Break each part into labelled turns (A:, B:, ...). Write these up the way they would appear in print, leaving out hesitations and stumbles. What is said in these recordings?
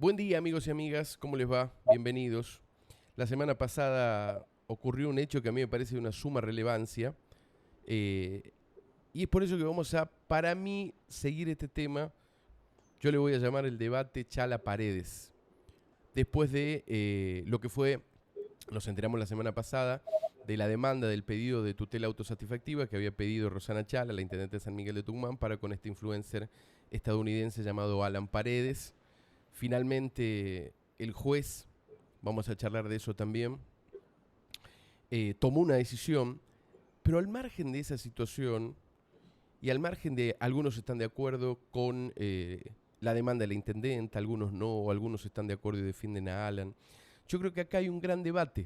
A: Buen día amigos y amigas, ¿cómo les va? Bienvenidos. La semana pasada ocurrió un hecho que a mí me parece de una suma relevancia eh, y es por eso que vamos a, para mí, seguir este tema. Yo le voy a llamar el debate Chala-Paredes. Después de lo que fue, nos enteramos la semana pasada, de la demanda del pedido de tutela autosatisfactiva que había pedido Rosana Chala, la intendente de San Miguel de Tucumán, para con este influencer estadounidense llamado Alan Paredes. Finalmente, el juez, vamos a charlar de eso también, tomó una decisión, pero al margen de esa situación y al margen de algunos están de acuerdo con la demanda de la intendenta, algunos no, algunos están de acuerdo y defienden a Alan, yo creo que acá hay un gran debate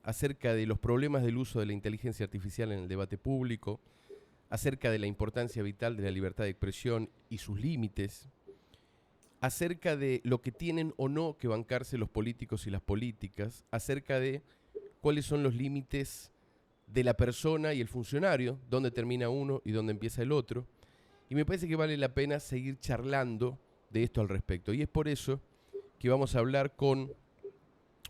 A: acerca de los problemas del uso de la inteligencia artificial en el debate público, acerca de la importancia vital de la libertad de expresión y sus límites, acerca de lo que tienen o no que bancarse los políticos y las políticas, acerca de cuáles son los límites de la persona y el funcionario, dónde termina uno y dónde empieza el otro. Y me parece que vale la pena seguir charlando de esto al respecto. Y es por eso que vamos a hablar con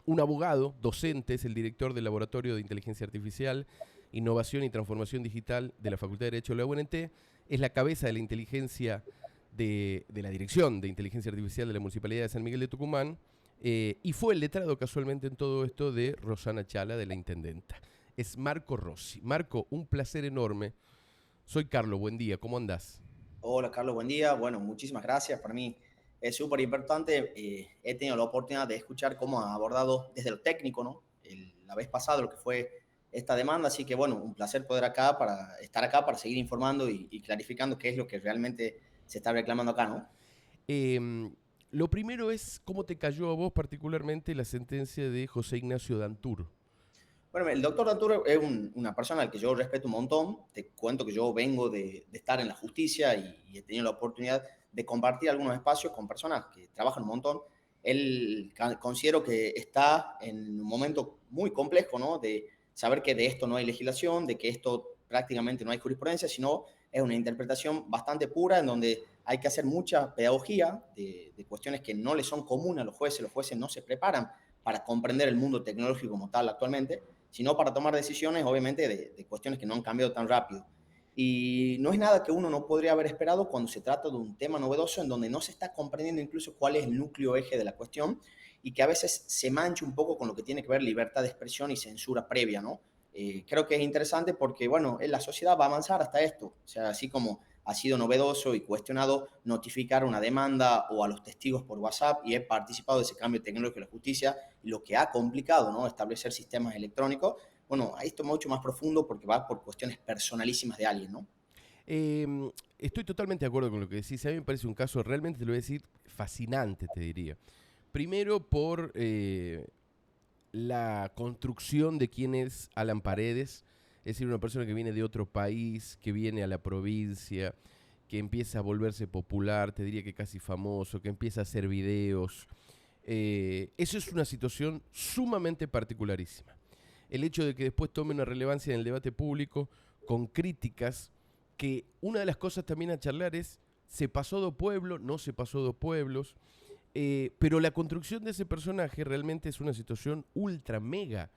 A: un abogado, docente, es el director del Laboratorio de Inteligencia Artificial, Innovación y Transformación Digital de la Facultad de Derecho de la UNT, es la cabeza de la inteligencia de la Dirección de Inteligencia Artificial de la Municipalidad de San Miguel de Tucumán, y fue el letrado casualmente en todo esto de Rosana Chala, de la intendenta. Es Marco Rossi. Marco, un placer enorme. Soy Carlos, buen día, ¿cómo andás?
B: Hola Carlos, buen día. Bueno, muchísimas gracias. Para mí es súper importante. He tenido la oportunidad de escuchar cómo ha abordado desde lo técnico, ¿no? La vez pasada lo que fue esta demanda. Así que bueno, un placer poder estar acá para seguir informando y clarificando qué es lo que realmente se está reclamando acá, ¿no?
A: Eh, lo primero es cómo te cayó a vos particularmente la sentencia de José Ignacio Dantur.
B: Bueno, el doctor Dantur es una persona al que yo respeto un montón. Te cuento que yo vengo de estar en la justicia y he tenido la oportunidad de compartir algunos espacios con personas que trabajan un montón. Él considero que está en un momento muy complejo, ¿no? De saber que de esto no hay legislación, de que esto prácticamente no hay jurisprudencia, sino es una interpretación bastante pura en donde hay que hacer mucha pedagogía de cuestiones que no le son comunes a los jueces. Los jueces no se preparan para comprender el mundo tecnológico como tal actualmente, sino para tomar decisiones, obviamente, de cuestiones que no han cambiado tan rápido. Y no es nada que uno no podría haber esperado cuando se trata de un tema novedoso en donde no se está comprendiendo incluso cuál es el núcleo eje de la cuestión y que a veces se mancha un poco con lo que tiene que ver libertad de expresión y censura previa, ¿no? Creo que es interesante porque, bueno, la sociedad va a avanzar hasta esto. O sea, así como ha sido novedoso y cuestionado notificar una demanda o a los testigos por WhatsApp y he participado de ese cambio tecnológico de la justicia, lo que ha complicado, ¿no? Establecer sistemas electrónicos. Bueno, esto es mucho más profundo porque va por cuestiones personalísimas de alguien, ¿no?
A: Estoy totalmente de acuerdo con lo que decís. A mí me parece un caso realmente, te lo voy a decir, fascinante, te diría. Primero por la construcción de quién es Alan Paredes, es decir, una persona que viene de otro país, que viene a la provincia, que empieza a volverse popular, te diría que casi famoso, que empieza a hacer videos. Eso es una situación sumamente particularísima. El hecho de que después tome una relevancia en el debate público con críticas, que una de las cosas también a charlar es, ¿se pasó de pueblo? ¿No se pasó de pueblos? Pero la construcción de ese personaje realmente es una situación ultra mega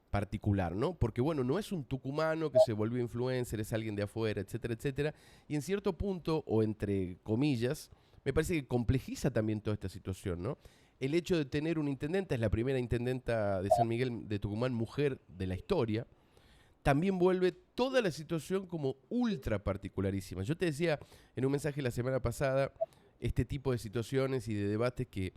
A: particular, ¿no? Porque bueno, no es un tucumano que se volvió influencer, es alguien de afuera, etcétera, etcétera. Y en cierto punto, o entre comillas, me parece que complejiza también toda esta situación, ¿no? El hecho de tener una intendenta, es la primera intendenta de San Miguel de Tucumán mujer de la historia, también vuelve toda la situación como ultra particularísima. Yo te decía en un mensaje la semana pasada este tipo de situaciones y de debates que,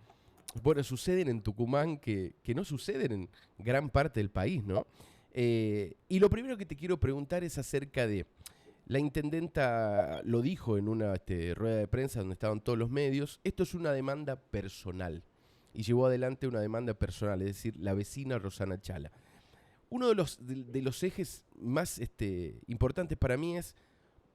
A: bueno, suceden en Tucumán que no suceden en gran parte del país, ¿no? Y lo primero que te quiero preguntar es acerca de, la intendenta lo dijo en una rueda de prensa donde estaban todos los medios, esto es una demanda personal. Y llevó adelante una demanda personal, es decir, la vecina Rosana Chala. Uno de los ejes más importantes para mí es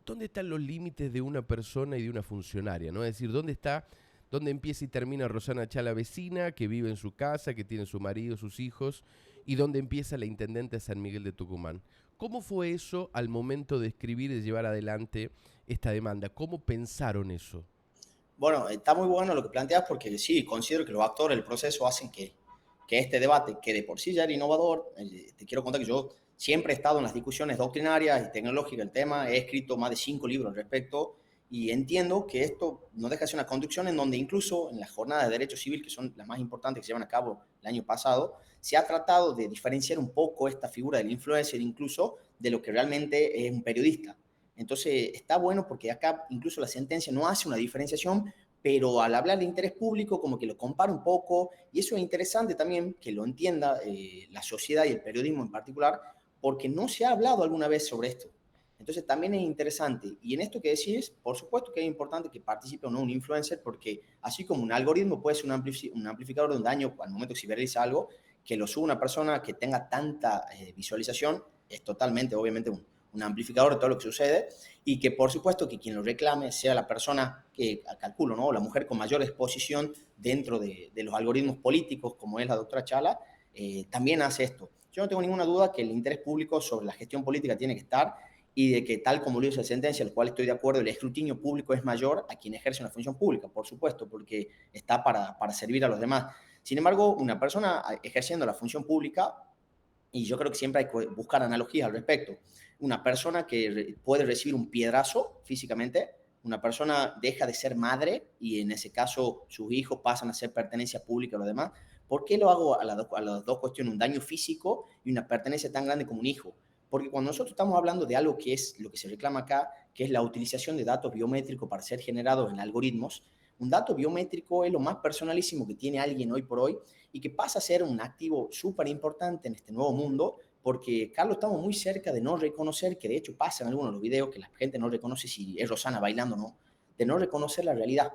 A: dónde están los límites de una persona y de una funcionaria, ¿no? Es decir, dónde empieza y termina Rosana Chala vecina, que vive en su casa, que tiene su marido, sus hijos, y dónde empieza la intendente de San Miguel de Tucumán. ¿Cómo fue eso al momento de escribir y de llevar adelante esta demanda? ¿Cómo pensaron eso?
B: Bueno, está muy bueno lo que planteas porque sí, considero que los actores del proceso hacen que este debate, que de por sí ya era innovador, te quiero contar que yo siempre he estado en las discusiones doctrinarias y tecnológicas del tema, he escrito más de 5 libros al respecto y entiendo que esto no deja de ser una conducción en donde incluso en las jornadas de derecho civil, que son las más importantes que se llevan a cabo el año pasado, se ha tratado de diferenciar un poco esta figura del influencer incluso de lo que realmente es un periodista. Entonces, está bueno porque acá incluso la sentencia no hace una diferenciación, pero al hablar de interés público como que lo compara un poco, y eso es interesante también que lo entienda la sociedad y el periodismo en particular, porque no se ha hablado alguna vez sobre esto. Entonces también es interesante. Y en esto que decís, por supuesto que es importante que participe o no un influencer, porque así como un algoritmo puede ser un amplificador de un daño al momento que se viraliza algo, que lo suba una persona que tenga tanta visualización, es totalmente, obviamente, un amplificador de todo lo que sucede y que por supuesto que quien lo reclame sea la persona que calculo, ¿no? La mujer con mayor exposición dentro de los algoritmos políticos, como es la doctora Chala, también hace esto. Yo no tengo ninguna duda que el interés público sobre la gestión política tiene que estar y de que tal como lo dice la sentencia, al cual estoy de acuerdo, el escrutinio público es mayor a quien ejerce una función pública, por supuesto, porque está para servir a los demás. Sin embargo, una persona ejerciendo la función pública, y yo creo que siempre hay que buscar analogías al respecto. Una persona que puede recibir un piedrazo físicamente, una persona deja de ser madre y en ese caso sus hijos pasan a ser pertenencia pública a los demás. ¿Por qué lo hago a las dos cuestiones? Un daño físico y una pertenencia tan grande como un hijo. Porque cuando nosotros estamos hablando de algo que es lo que se reclama acá, que es la utilización de datos biométricos para ser generados en algoritmos, un dato biométrico es lo más personalísimo que tiene alguien hoy por hoy y que pasa a ser un activo súper importante en este nuevo mundo, porque, Carlos, estamos muy cerca de no reconocer, que de hecho pasa en algunos de los videos que la gente no reconoce si es Rosana bailando o no, de no reconocer la realidad.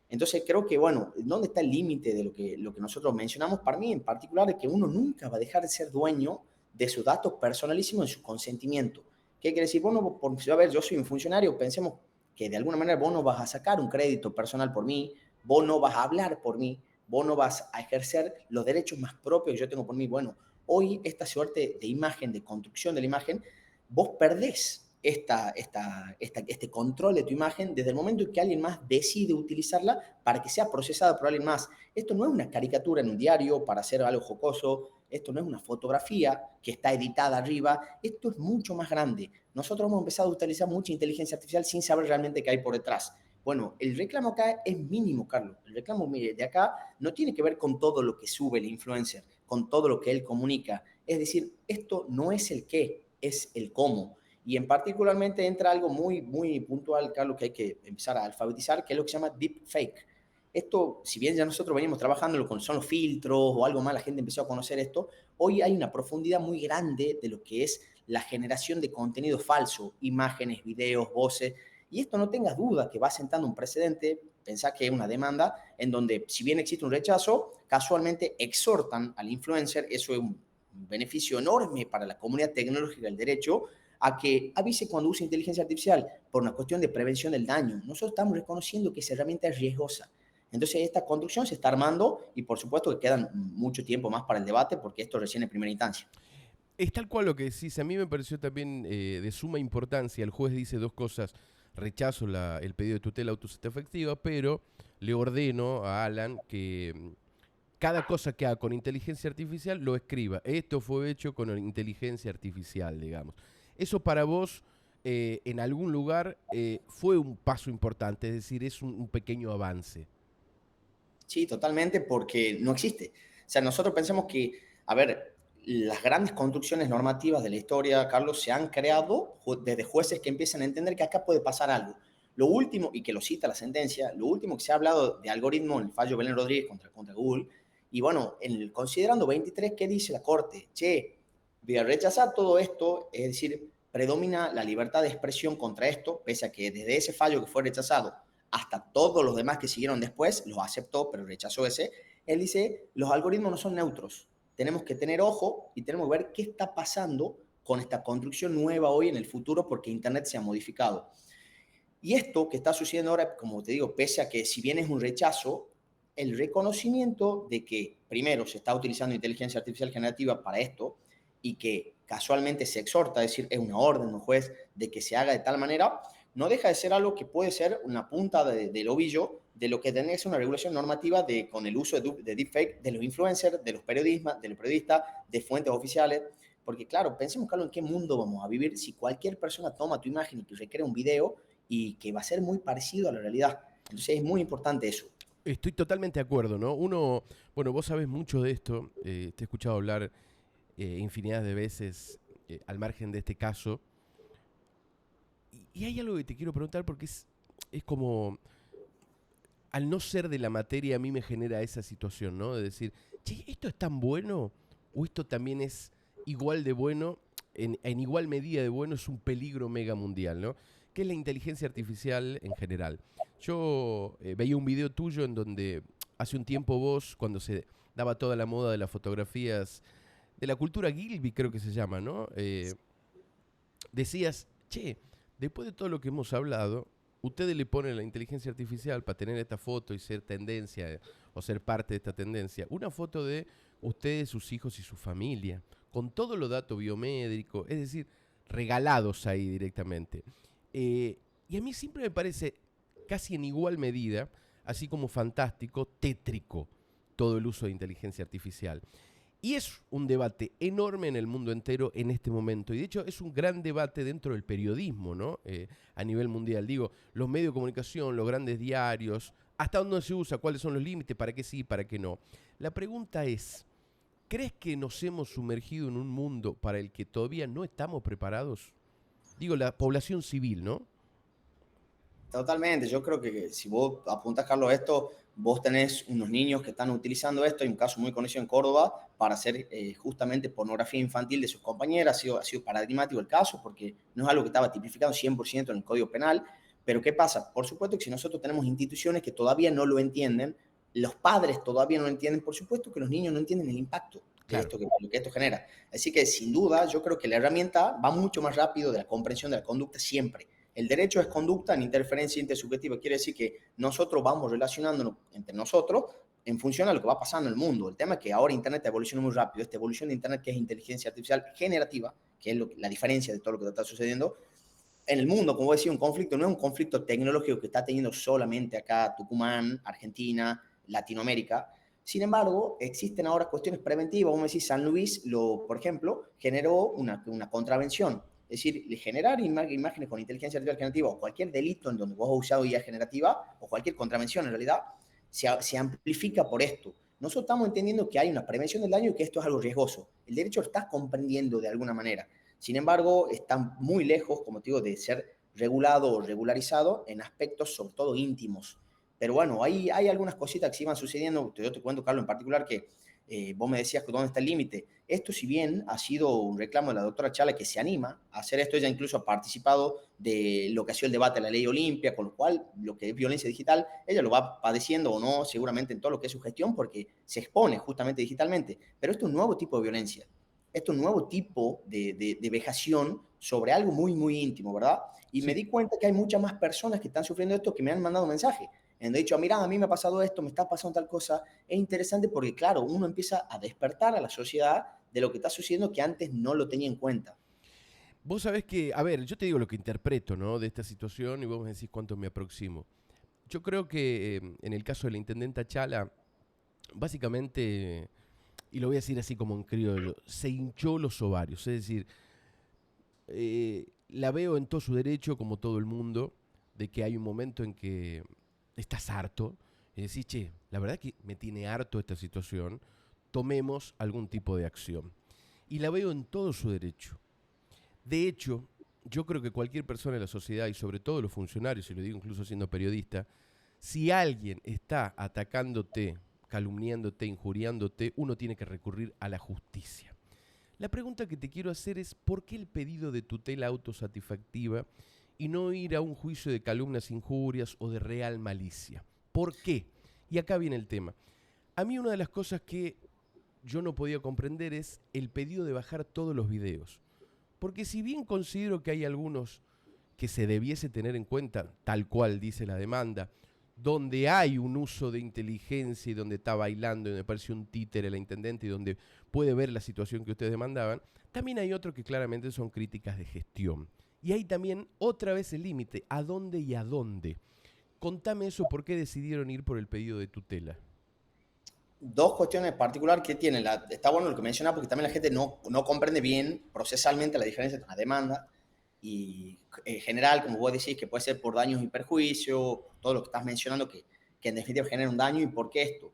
B: Entonces creo que, bueno, ¿dónde está el límite de lo que nosotros mencionamos? Para mí en particular es que uno nunca va a dejar de ser dueño de sus datos personalísimos en su consentimiento. ¿Qué quiere decir? Bueno, a ver, yo soy un funcionario, pensemos que de alguna manera vos no vas a sacar un crédito personal por mí, vos no vas a hablar por mí, vos no vas a ejercer los derechos más propios que yo tengo por mí. Bueno, hoy esta suerte de imagen, de construcción de la imagen, vos perdés este control de tu imagen desde el momento en que alguien más decide utilizarla para que sea procesada por alguien más. Esto no es una caricatura en un diario para hacer algo jocoso, esto no es una fotografía que está editada arriba, esto es mucho más grande. Nosotros hemos empezado a utilizar mucha inteligencia artificial sin saber realmente qué hay por detrás. Bueno, el reclamo acá es mínimo, Carlos. El reclamo de acá no tiene que ver con todo lo que sube el influencer, con todo lo que él comunica. Es decir, esto no es el qué, es el cómo. Y en particularmente entra algo muy, muy puntual, Carlos, que hay que empezar a alfabetizar, que es lo que se llama deepfake. Esto, si bien ya nosotros venimos trabajando con son los filtros o algo más, la gente empezó a conocer esto, hoy hay una profundidad muy grande de lo que es la generación de contenido falso, imágenes, videos, voces, y esto no tengas duda que va sentando un precedente, pensá que es una demanda en donde si bien existe un rechazo, casualmente exhortan al influencer, eso es un beneficio enorme para la comunidad tecnológica del derecho, a que avise cuando use inteligencia artificial por una cuestión de prevención del daño. Nosotros estamos reconociendo que esa herramienta es riesgosa. Entonces esta construcción se está armando y por supuesto que quedan mucho tiempo más para el debate porque esto recién es primera instancia.
A: Es tal cual lo que decís. A mí me pareció también de suma importancia. El juez dice dos cosas. Rechazo el pedido de tutela autosatisfactiva, pero le ordeno a Alan que cada cosa que haga con inteligencia artificial lo escriba. Esto fue hecho con inteligencia artificial, digamos. Eso para vos, en algún lugar, fue un paso importante, es decir, es un pequeño avance.
B: Sí, totalmente, porque no existe. O sea, nosotros pensamos que, a ver, las grandes construcciones normativas de la historia, Carlos, se han creado desde jueces que empiezan a entender que acá puede pasar algo. Lo último, y que lo cita la sentencia, lo último que se ha hablado de algoritmo en el fallo Belén Rodríguez contra Google, y bueno, en el considerando 23, ¿qué dice la Corte? Che, voy a rechazar todo esto, es decir, predomina la libertad de expresión contra esto, pese a que desde ese fallo que fue rechazado hasta todos los demás que siguieron después, los aceptó, pero rechazó ese. Él dice, los algoritmos no son neutros. Tenemos que tener ojo y tenemos que ver qué está pasando con esta construcción nueva hoy en el futuro porque Internet se ha modificado. Y esto que está sucediendo ahora, como te digo, pese a que si bien es un rechazo, el reconocimiento de que primero se está utilizando inteligencia artificial generativa para esto y que casualmente se exhorta, es decir, es una orden de un juez de que se haga de tal manera, no deja de ser algo que puede ser una punta del ovillo de lo que tiene que ser una regulación normativa con el uso de deepfake de los influencers, de los periodistas, de fuentes oficiales. Porque claro, pensemos, Carlos, en qué mundo vamos a vivir si cualquier persona toma tu imagen y que recrea un video y que va a ser muy parecido a la realidad. Entonces es muy importante eso.
A: Estoy totalmente de acuerdo, ¿no? Uno, bueno, vos sabés mucho de esto, te he escuchado hablar infinidad de veces al margen de este caso. Y hay algo que te quiero preguntar porque es como, al no ser de la materia, a mí me genera esa situación, ¿no? De decir, che, ¿esto es tan bueno? ¿O esto también es igual de bueno? En igual medida de bueno, es un peligro mega mundial, ¿no? Que es la inteligencia artificial en general. Yo veía un video tuyo en donde hace un tiempo vos, cuando se daba toda la moda de las fotografías, de la cultura Gilby creo que se llama, ¿no? Decías, che, después de todo lo que hemos hablado, ustedes le ponen la inteligencia artificial para tener esta foto y ser tendencia o ser parte de esta tendencia. Una foto de ustedes, sus hijos y su familia, con todos los datos biométricos, es decir, regalados ahí directamente. Y a mí siempre me parece casi en igual medida, así como fantástico, tétrico, todo el uso de inteligencia artificial. Y es un debate enorme en el mundo entero en este momento. Y de hecho es un gran debate dentro del periodismo, ¿no? A nivel mundial. Digo, los medios de comunicación, los grandes diarios, hasta dónde se usa, cuáles son los límites, para qué sí, para qué no. La pregunta es, ¿crees que nos hemos sumergido en un mundo para el que todavía no estamos preparados? Digo, la población civil, ¿no?
B: Totalmente, yo creo que si vos apuntas, Carlos, esto, vos tenés unos niños que están utilizando esto, hay un caso muy conocido en Córdoba para hacer justamente pornografía infantil de sus compañeras, ha sido paradigmático el caso porque no es algo que estaba tipificado 100% en el Código Penal, pero ¿qué pasa? Por supuesto que si nosotros tenemos instituciones que todavía no lo entienden, los padres todavía no lo entienden, por supuesto que los niños no entienden el impacto de
A: Claro.
B: esto, lo que esto genera. Así que sin duda yo creo que la herramienta va mucho más rápido de la comprensión de la conducta siempre. El derecho es conducta en interferencia intersubjetiva. Quiere decir que nosotros vamos relacionándonos entre nosotros en función a lo que va pasando en el mundo. El tema es que ahora Internet evoluciona muy rápido. Esta evolución de Internet, que es inteligencia artificial generativa, que es la diferencia de todo lo que está sucediendo, en el mundo, como decía, un conflicto no es un conflicto tecnológico que está teniendo solamente acá Tucumán, Argentina, Latinoamérica. Sin embargo, existen ahora cuestiones preventivas. Vamos a decir, San Luis, por ejemplo, generó una contravención. Es decir, generar imágenes con inteligencia artificial generativa o cualquier delito en donde vos has usado IA generativa o cualquier contravención en realidad, se amplifica por esto. Nosotros estamos entendiendo que hay una prevención del daño y que esto es algo riesgoso. El derecho lo está comprendiendo de alguna manera. Sin embargo, están muy lejos, como te digo, de ser regulado o regularizado en aspectos sobre todo íntimos. Pero bueno, hay algunas cositas que sí van sucediendo. Yo te cuento, Carlos, en particular que vos me decías que dónde está el límite. Esto, si bien ha sido un reclamo de la doctora Chala que se anima a hacer esto, ella incluso ha participado de lo que ha sido el debate de la ley Olimpia, con lo cual lo que es violencia digital, ella lo va padeciendo o no seguramente en todo lo que es su gestión porque se expone justamente digitalmente. Pero esto es un nuevo tipo de violencia. Esto es un nuevo tipo de vejación sobre algo muy, muy íntimo, ¿verdad? Y me
A: Sí.
B: di cuenta que hay muchas más personas que están sufriendo esto que me han mandado mensajes. Me han dicho, mira, a mí me ha pasado esto, me está pasando tal cosa. Es interesante porque, claro, uno empieza a despertar a la sociedad de lo que está sucediendo que antes no lo tenía en cuenta.
A: Vos sabés que, a ver, yo te digo lo que interpreto, ¿no? De esta situación y vos me decís cuánto me aproximo. Yo creo que en el caso de la intendenta Chala, básicamente, y lo voy a decir así como en criollo, se hinchó los ovarios. Es decir, la veo en todo su derecho, como todo el mundo, de que hay un momento en que estás harto y decís, che, la verdad que me tiene harto esta situación, tomemos algún tipo de acción. Y la veo en todo su derecho. De hecho, yo creo que cualquier persona en la sociedad, y sobre todo los funcionarios, y lo digo incluso siendo periodista, si alguien está atacándote, calumniándote, injuriándote, uno tiene que recurrir a la justicia. La pregunta que te quiero hacer es, ¿por qué el pedido de tutela autosatisfactiva y no ir a un juicio de calumnias, injurias o de real malicia? ¿Por qué? Y acá viene el tema. A mí una de las cosas que yo no podía comprender es el pedido de bajar todos los videos. Porque si bien considero que hay algunos que se debiese tener en cuenta, tal cual dice la demanda, donde hay un uso de inteligencia y donde está bailando y donde parece un títere la intendente y donde puede ver la situación que ustedes demandaban, también hay otros que claramente son críticas de gestión. Y hay también otra vez el límite, ¿a dónde y a dónde? Contame eso, ¿por qué decidieron ir por el pedido de tutela?
B: Dos cuestiones en particular que tienen. Está bueno lo que menciona porque también la gente no comprende bien procesalmente la diferencia entre una demanda y en general, como vos decís, que puede ser por daños y perjuicios, todo lo que estás mencionando que en definitiva genera un daño y por qué esto.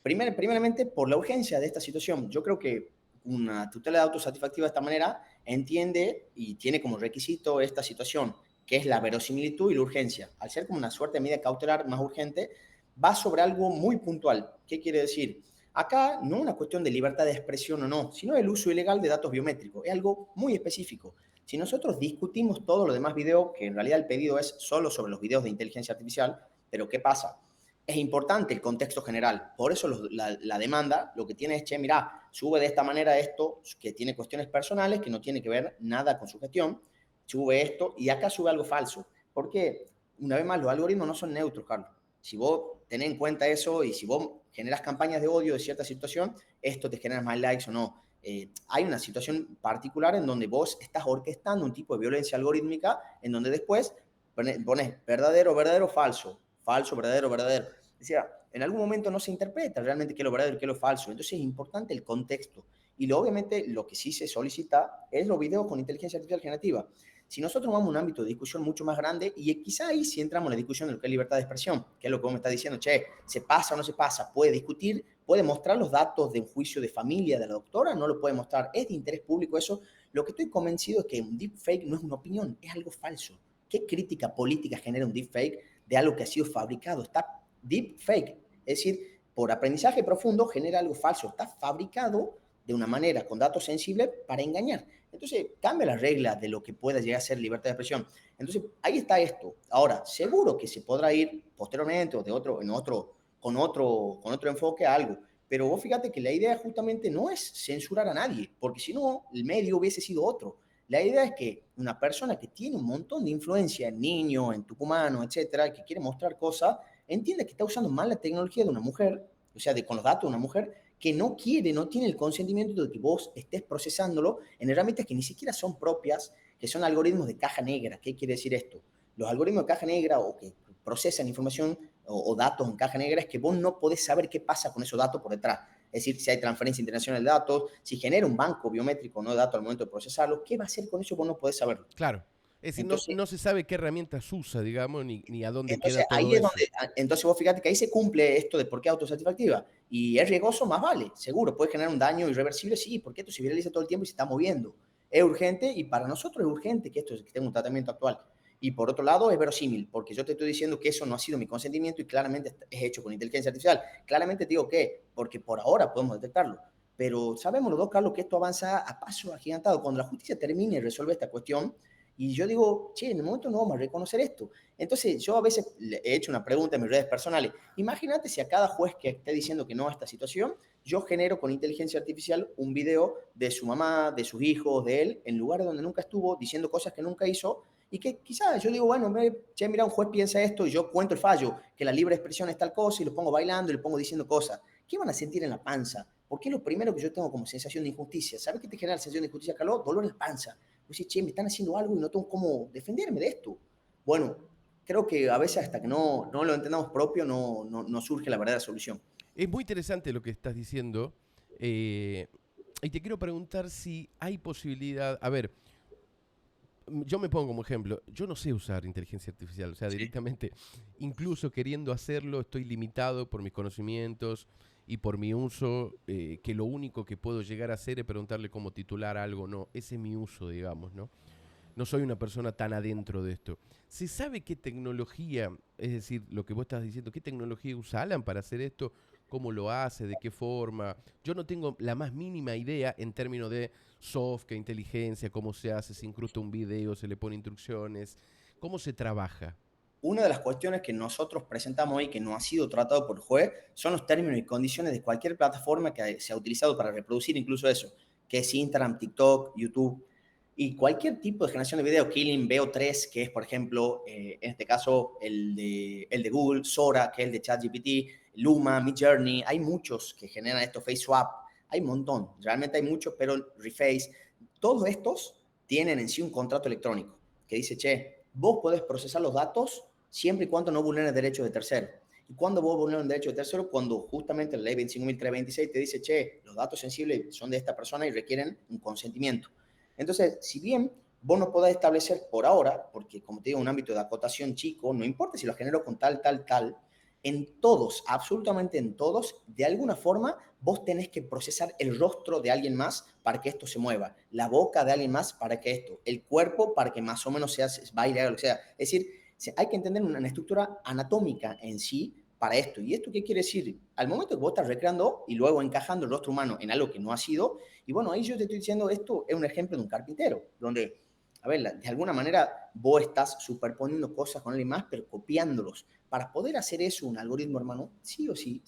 B: Primeramente, por la urgencia de esta situación. Yo creo que una tutela de autosatisfactiva de esta manera entiende y tiene como requisito esta situación, que es la verosimilitud y la urgencia. Al ser como una suerte de medida cautelar más urgente, va sobre algo muy puntual. ¿Qué quiere decir? Acá no es una cuestión de libertad de expresión o no, sino el uso ilegal de datos biométricos. Es algo muy específico. Si nosotros discutimos todo lo demás video, que en realidad el pedido es solo sobre los videos de inteligencia artificial, pero ¿qué pasa? Es importante el contexto general. Por eso la demanda lo que tiene es, che, mira, sube de esta manera esto que tiene cuestiones personales, que no tiene que ver nada con su gestión, sube esto y acá sube algo falso. Porque, una vez más, los algoritmos no son neutros, Carlos. Si vos tenés en cuenta eso y si vos generas campañas de odio de cierta situación, esto te genera más likes o no. Hay una situación particular en donde vos estás orquestando un tipo de violencia algorítmica en donde después pones verdadero, verdadero, falso, falso, verdadero, verdadero. Decía, en algún momento no se interpreta realmente qué es lo verdadero y qué es lo falso. Entonces es importante el contexto. Y obviamente lo que sí se solicita es los videos con inteligencia artificial generativa. Si nosotros vamos a un ámbito de discusión mucho más grande, y quizá ahí sí entramos en la discusión de lo que es libertad de expresión, que es lo que vos me estás diciendo, che, ¿se pasa o no se pasa? ¿Puede discutir? ¿Puede mostrar los datos de un juicio de familia de la doctora? ¿No lo puede mostrar? ¿Es de interés público eso? Lo que estoy convencido es que un deepfake no es una opinión, es algo falso. ¿Qué crítica política genera un deepfake de algo que ha sido fabricado? Está deepfake, es decir, por aprendizaje profundo genera algo falso, está fabricado de una manera con datos sensibles para engañar. Entonces, cambia las reglas de lo que pueda llegar a ser libertad de expresión. Entonces, ahí está esto. Ahora, seguro que se podrá ir posteriormente o de otro, en otro, con otro enfoque a algo. Pero vos fíjate que la idea justamente no es censurar a nadie, porque si no, el medio hubiese sido otro. La idea es que una persona que tiene un montón de influencia en niños, en tucumano, etcétera, que quiere mostrar cosas, entiende que está usando mal la tecnología de una mujer, o sea, con los datos de una mujer, que no quiere, no tiene el consentimiento de que vos estés procesándolo en herramientas que ni siquiera son propias, que son algoritmos de caja negra. ¿Qué quiere decir esto? Los algoritmos de caja negra o que procesan información o datos en caja negra es que vos no podés saber qué pasa con esos datos por detrás. Es decir, si hay transferencia internacional de datos, si genera un banco biométrico no de datos al momento de procesarlo, ¿qué va a hacer con eso? Vos no podés saberlo.
A: Claro. Es decir, no,
B: Entonces,
A: no se sabe qué herramientas usa, digamos, ni a dónde queda
B: Entonces,
A: todo
B: ahí es
A: eso.
B: donde, entonces vos fíjate que ahí se cumple esto de por qué autosatisfactiva. Y es riesgoso, más vale, seguro, puede generar un daño irreversible, sí, porque esto se viraliza todo el tiempo y se está moviendo. Es urgente y para nosotros es urgente que esto que tenga un tratamiento actual. Y por otro lado, es verosímil, porque yo te estoy diciendo que eso no ha sido mi consentimiento y claramente es hecho con inteligencia artificial. Claramente te digo que, porque por ahora podemos detectarlo. Pero sabemos los dos, Carlos, que esto avanza a paso agigantado. Cuando la justicia termine y resuelve esta cuestión, y yo digo, che, en el momento no vamos a reconocer esto. Entonces, yo a veces le he hecho una pregunta en mis redes personales. Imagínate si a cada juez que esté diciendo que no a esta situación, yo genero con inteligencia artificial un video de su mamá, de sus hijos, de él, en lugares donde nunca estuvo, diciendo cosas que nunca hizo, y que quizás yo digo, bueno, che, mira, un juez piensa esto y yo cuento el fallo, que la libre expresión es tal cosa, y lo pongo bailando y lo pongo diciendo cosas. ¿Qué van a sentir en la panza? Porque es lo primero que yo tengo como sensación de injusticia. ¿Sabes qué te genera la sensación de injusticia, Carlos? Dolor en la panza. Pues sí, che, me están haciendo algo y no tengo cómo defenderme de esto. Bueno, creo que a veces hasta que no lo entendamos propio no surge la verdadera solución.
A: Es muy interesante lo que estás diciendo. eh, y te quiero preguntar si hay posibilidad. A ver, yo me pongo como ejemplo. Yo no sé usar inteligencia artificial. O sea,
B: Sí.
A: directamente, incluso queriendo hacerlo, estoy limitado por mis conocimientos y por mi uso. Que lo único que puedo llegar a hacer es preguntarle cómo titular algo. No, ese es mi uso, digamos, ¿no? No soy una persona tan adentro de esto. ¿Se sabe qué tecnología, es decir, lo que vos estás diciendo, qué tecnología usa Alan para hacer esto? ¿Cómo lo hace? ¿De qué forma? Yo no tengo la más mínima idea en términos de software, inteligencia, cómo se hace, se incrusta un video, se le pone instrucciones, cómo se trabaja.
B: Una de las cuestiones que nosotros presentamos hoy que no ha sido tratado por el juez son los términos y condiciones de cualquier plataforma que se ha utilizado para reproducir incluso eso, que es Instagram, TikTok, YouTube y cualquier tipo de generación de video, Killing, VO3, que es por ejemplo, en este caso el de Google, Sora, que es el de ChatGPT, Luma, Midjourney, hay muchos que generan esto, FaceSwap, hay un montón, realmente hay muchos, pero Reface, todos estos tienen en sí un contrato electrónico. que dice, che, vos podés procesar los datos siempre y cuando no vulneres derechos de tercero. ¿Y cuando vos vulneras un derecho de tercero? Cuando justamente la ley 25.326 te dice, che, los datos sensibles son de esta persona y requieren un consentimiento. Entonces, si bien vos no podés establecer por ahora, porque como te digo, un ámbito de acotación chico, no importa si lo genero con tal, tal, tal, en todos, absolutamente en todos, de alguna forma, vos tenés que procesar el rostro de alguien más para que esto se mueva, la boca de alguien más para que esto, el cuerpo para que más o menos sea, baile o lo que sea. Es decir, hay que entender una estructura anatómica en sí para esto. ¿Y esto qué quiere decir? Al momento que vos estás recreando y luego encajando el rostro humano en algo que no ha sido, y bueno, ahí yo te estoy diciendo, esto es un ejemplo de un carpintero, donde, a ver, de alguna manera vos estás superponiendo cosas con alguien más, pero copiándolos. Para poder hacer eso, un algoritmo, hermano, sí o sí,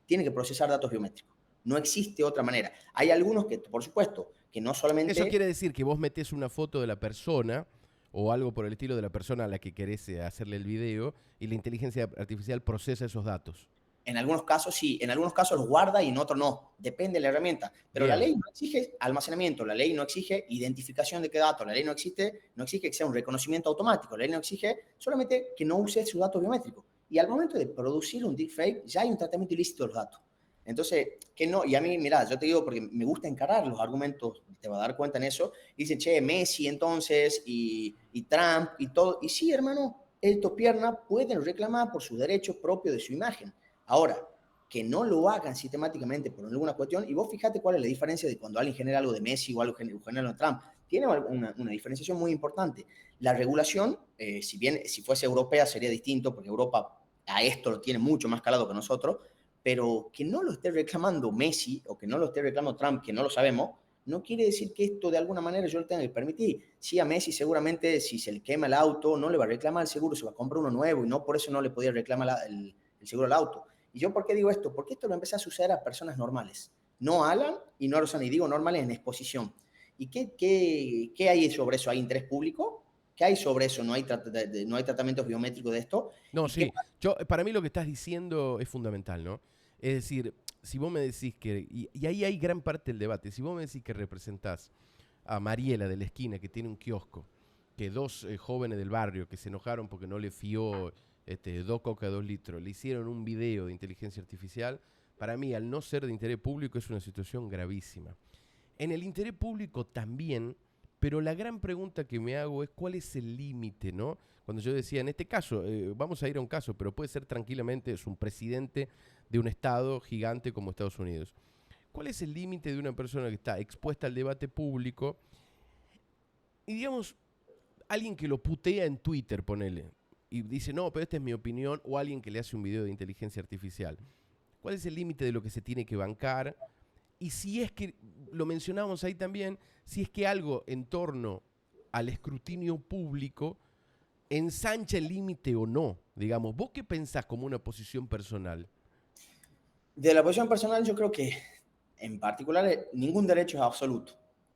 B: tiene que procesar datos biométricos. No existe otra manera. Hay algunos que, por supuesto, que no
A: Eso
B: solamente...
A: quiere decir que vos metés una foto de la persona o algo por el estilo de la persona a la que querés hacerle el video y la inteligencia artificial procesa esos datos.
B: En algunos casos sí, en algunos casos los guarda y en otros no. Depende de la herramienta. Pero la
A: Bien.
B: ley no exige almacenamiento, la ley no exige identificación de qué datos, la ley no exige que sea un reconocimiento automático, la ley no exige solamente que no use sus datos biométricos. Y al momento de producir un deepfake ya hay un tratamiento ilícito de los datos. Entonces, que no, y a mí, mira, yo te digo porque me gusta encarar los argumentos, te vas a dar cuenta en eso, dicen, che, Messi entonces, y Trump, y todo, y sí, hermano, estos piernas pueden reclamar por sus derechos propios de su imagen. Ahora, que no lo hagan sistemáticamente por alguna cuestión, y vos fíjate cuál es la diferencia de cuando alguien genera algo de Messi o algo genera de Trump. Tiene una diferenciación muy importante. La regulación, si bien si fuese europea sería distinto, porque Europa a esto lo tiene mucho más calado que nosotros, pero que no lo esté reclamando Messi o que no lo esté reclamando Trump, que no lo sabemos, no quiere decir que esto de alguna manera yo lo tenga que permitir. Sí, a Messi seguramente si se le quema el auto no le va a reclamar el seguro, se va a comprar uno nuevo y no por eso no le podía reclamar el seguro al auto. ¿Y yo por qué digo esto? Porque esto lo empieza a suceder a personas normales. No a Alan y no a Rosana, y digo normales en exposición. ¿Y qué hay sobre eso? ¿Hay interés público? ¿Qué hay sobre eso? No hay tratamientos biométricos de esto.
A: No,
B: ¿Y qué
A: sí. Yo, para mí lo que estás diciendo es fundamental, ¿no? Es decir, si vos me decís que, y ahí hay gran parte del debate, si vos me decís que representás a Mariela de la esquina que tiene un kiosco, que dos jóvenes del barrio que se enojaron porque no le fió 2 coca 2 litros, le hicieron un video de inteligencia artificial, para mí al no ser de interés público es una situación gravísima. En el interés público también, pero la gran pregunta que me hago es cuál es el límite, ¿no? Cuando yo decía, en este caso, vamos a ir a un caso, pero puede ser tranquilamente, es un presidente de un estado gigante como Estados Unidos. ¿Cuál es el límite de una persona que está expuesta al debate público y, digamos, alguien que lo putea en Twitter, ponele, y dice, no, pero esta es mi opinión, o alguien que le hace un video de inteligencia artificial? ¿Cuál es el límite de lo que se tiene que bancar? Y si es que, lo mencionamos ahí también, si es que algo en torno al escrutinio público ensancha el límite o no. Digamos, ¿vos qué pensás como una posición personal?
B: De la posición personal, yo creo que en particular ningún derecho es absoluto.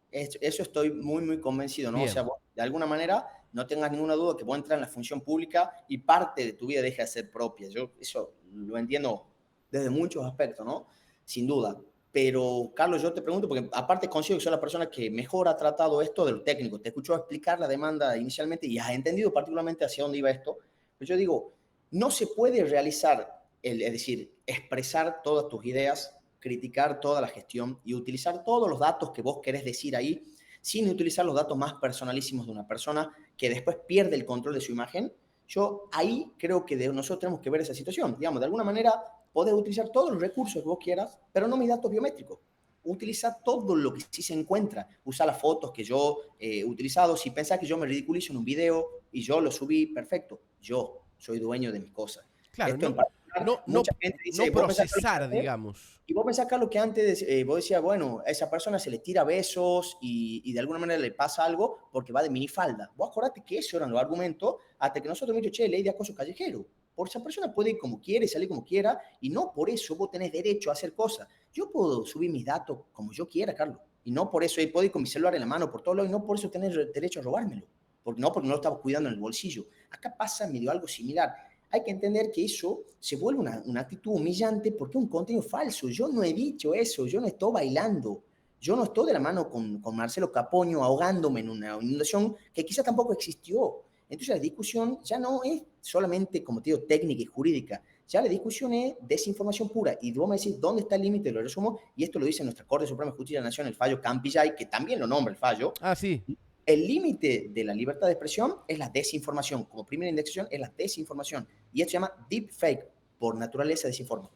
B: Eso estoy muy, muy convencido, ¿no? O sea,
A: Bien,
B: vos, de alguna manera no tengas ninguna duda que vos entras en la función pública y parte de tu vida deja de ser propia. Yo eso lo entiendo desde muchos aspectos, ¿no? Sin duda. Pero, Carlos, yo te pregunto, porque aparte considero que soy la persona que mejor ha tratado esto de lo técnico. Te escuchó explicar la demanda inicialmente y has entendido particularmente hacia dónde iba esto. Pero yo digo, no se puede realizar, es decir, expresar todas tus ideas, criticar toda la gestión y utilizar todos los datos que vos querés decir ahí, sin utilizar los datos más personalísimos de una persona que después pierde el control de su imagen. Yo ahí creo que nosotros tenemos que ver esa situación. Digamos, de alguna manera podés utilizar todos los recursos que vos quieras, pero no mis datos biométricos. Utiliza todo lo que sí se encuentra. Usa las fotos que yo he utilizado. Si pensás que yo me ridiculizo en un video y yo lo subí, perfecto. Yo soy dueño de mis cosas.
A: claro,
B: Esto en
A: no,
B: particular,
A: no, no,
B: mucha gente
A: no
B: dice, vos pensás que
A: procesar, digamos.
B: y vos pensás, Carlos, que antes vos decías, bueno, a esa persona se le tira besos y de alguna manera le pasa algo porque va de minifalda. Vos acordate que eso eran los argumentos hasta que nosotros hemos dicho, che, ley de acoso callejero. Por esa persona puede ir como quiere, salir como quiera, y no por eso vos tenés derecho a hacer cosas. Yo puedo subir mis datos como yo quiera, Carlos, y no por eso puedo ir con mi celular en la mano por todos lados, y no por eso tenés derecho a robármelo, porque no lo estaba cuidando en el bolsillo. Acá pasa medio algo similar. Hay que entender que eso se vuelve una actitud humillante porque es un contenido falso. Yo no he dicho eso, yo no estoy bailando. yo no estoy de la mano con Marcelo Capoño ahogándome en una inundación que quizá tampoco existió. Entonces la discusión ya no es solamente, como te digo, técnica y jurídica, ya la discusión es desinformación pura. Y vos me decís, ¿dónde está el límite? Lo resumo, y esto lo dice nuestra Corte Suprema de Justicia de la Nación, el fallo Campillay, que también lo nombra el fallo.
A: Ah, sí.
B: El límite de la libertad de expresión es la desinformación. Como primera indexación es la desinformación. Y esto se llama deepfake, por naturaleza desinforma.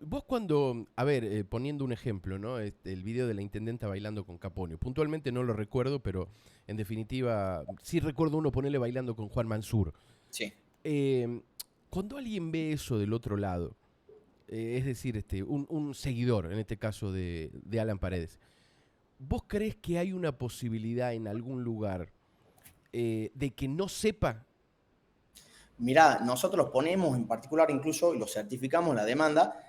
A: Vos cuando, a ver, poniendo un ejemplo, ¿no? El video de la intendenta bailando con Caponio. Puntualmente no lo recuerdo, pero en definitiva sí recuerdo uno ponerle bailando con Juan Mansur.
B: Sí.
A: Eh, Cuando alguien ve eso del otro lado, es decir, un seguidor, en este caso de Alan Paredes, ¿vos crees que hay una posibilidad en algún lugar de que no sepa?
B: Mira, nosotros los ponemos en particular incluso y los certificamos en la demanda.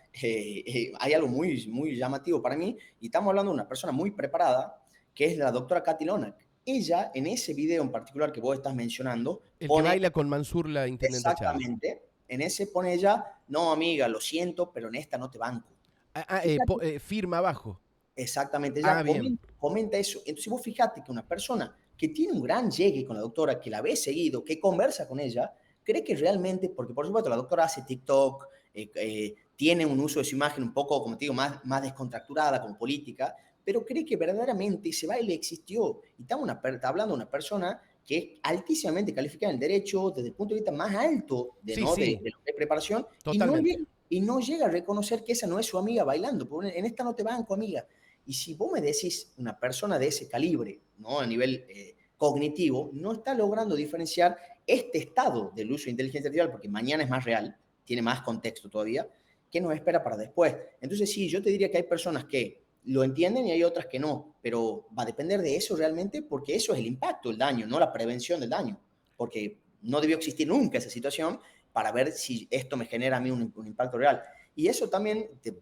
B: Hay algo muy, muy llamativo para mí y estamos hablando de una persona muy preparada que es la doctora Katy Lonac. Ella, en ese video en particular que vos estás mencionando,
A: El que
B: pone
A: baila con Mansur, la intendenta Chávez.
B: exactamente, en ese pone ella, no amiga, lo siento, pero en esta no te banco. Fíjate,
A: Firma abajo.
B: exactamente, ella
A: Ah, bien.
B: comenta eso. Entonces vos fíjate que una persona que tiene un gran llegue con la doctora, que la ve seguido, que conversa con ella, cree que realmente, porque por supuesto la doctora hace TikTok, tiene un uso de su imagen un poco, como te digo, más descontracturada, como política, pero cree que verdaderamente ese baile existió. Y estamos hablando de una persona que es altísimamente calificada en el derecho, desde el punto de vista más alto de,
A: Sí,
B: ¿no?
A: sí,
B: de preparación,
A: totalmente.
B: y no llega a reconocer que esa no es su amiga bailando, porque en esta no te banco, amiga. Y si vos me decís una persona de ese calibre, ¿no? A nivel cognitivo, no está logrando diferenciar este estado del uso de inteligencia artificial, porque mañana es más real, tiene más contexto todavía, ¿qué nos espera para después? Entonces sí, yo te diría que hay personas que lo entienden y hay otras que no, pero va a depender de eso realmente, porque eso es el impacto, el daño, no la prevención del daño, porque no debió existir nunca esa situación para ver si esto me genera a mí un impacto real. Y eso también, te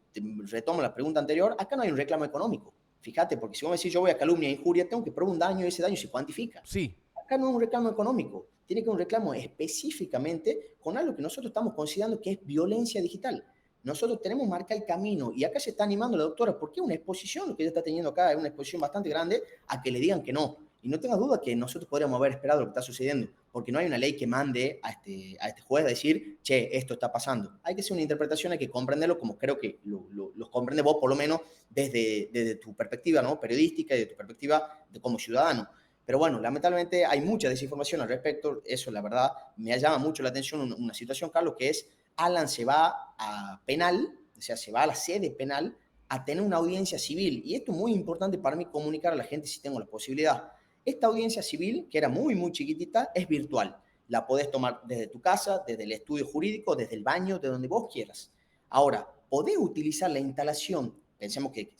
B: retomo la pregunta anterior, acá no hay un reclamo económico. Fíjate, porque si vos me decís yo voy a calumnia e injuria, tengo que probar un daño y ese daño se cuantifica.
A: Sí,
B: Acá no es un reclamo económico, tiene que ser un reclamo específicamente con algo que nosotros estamos considerando que es violencia digital. Nosotros tenemos marcado el camino y acá se está animando la doctora, porque una exposición, lo que ella está teniendo acá es una exposición bastante grande, a que le digan que no. Y no tengas duda que nosotros podríamos haber esperado lo que está sucediendo, porque no hay una ley que mande a este juez a decir, che, esto está pasando. Hay que hacer una interpretación, hay que comprenderlo como creo que lo comprende vos, por lo menos desde tu perspectiva, ¿no? Periodística y de tu perspectiva como ciudadano. Pero bueno, lamentablemente hay mucha desinformación al respecto. Eso, la verdad, me llama mucho la atención una situación, Carlos, que es Alan se va a penal, o sea, se va a la sede penal a tener una audiencia civil. Y esto es muy importante para mí comunicar a la gente si tengo la posibilidad. Esta audiencia civil, que era muy, muy chiquitita, es virtual. La podés tomar desde tu casa, desde el estudio jurídico, desde el baño, de donde vos quieras. Ahora, podés utilizar la instalación, pensemos que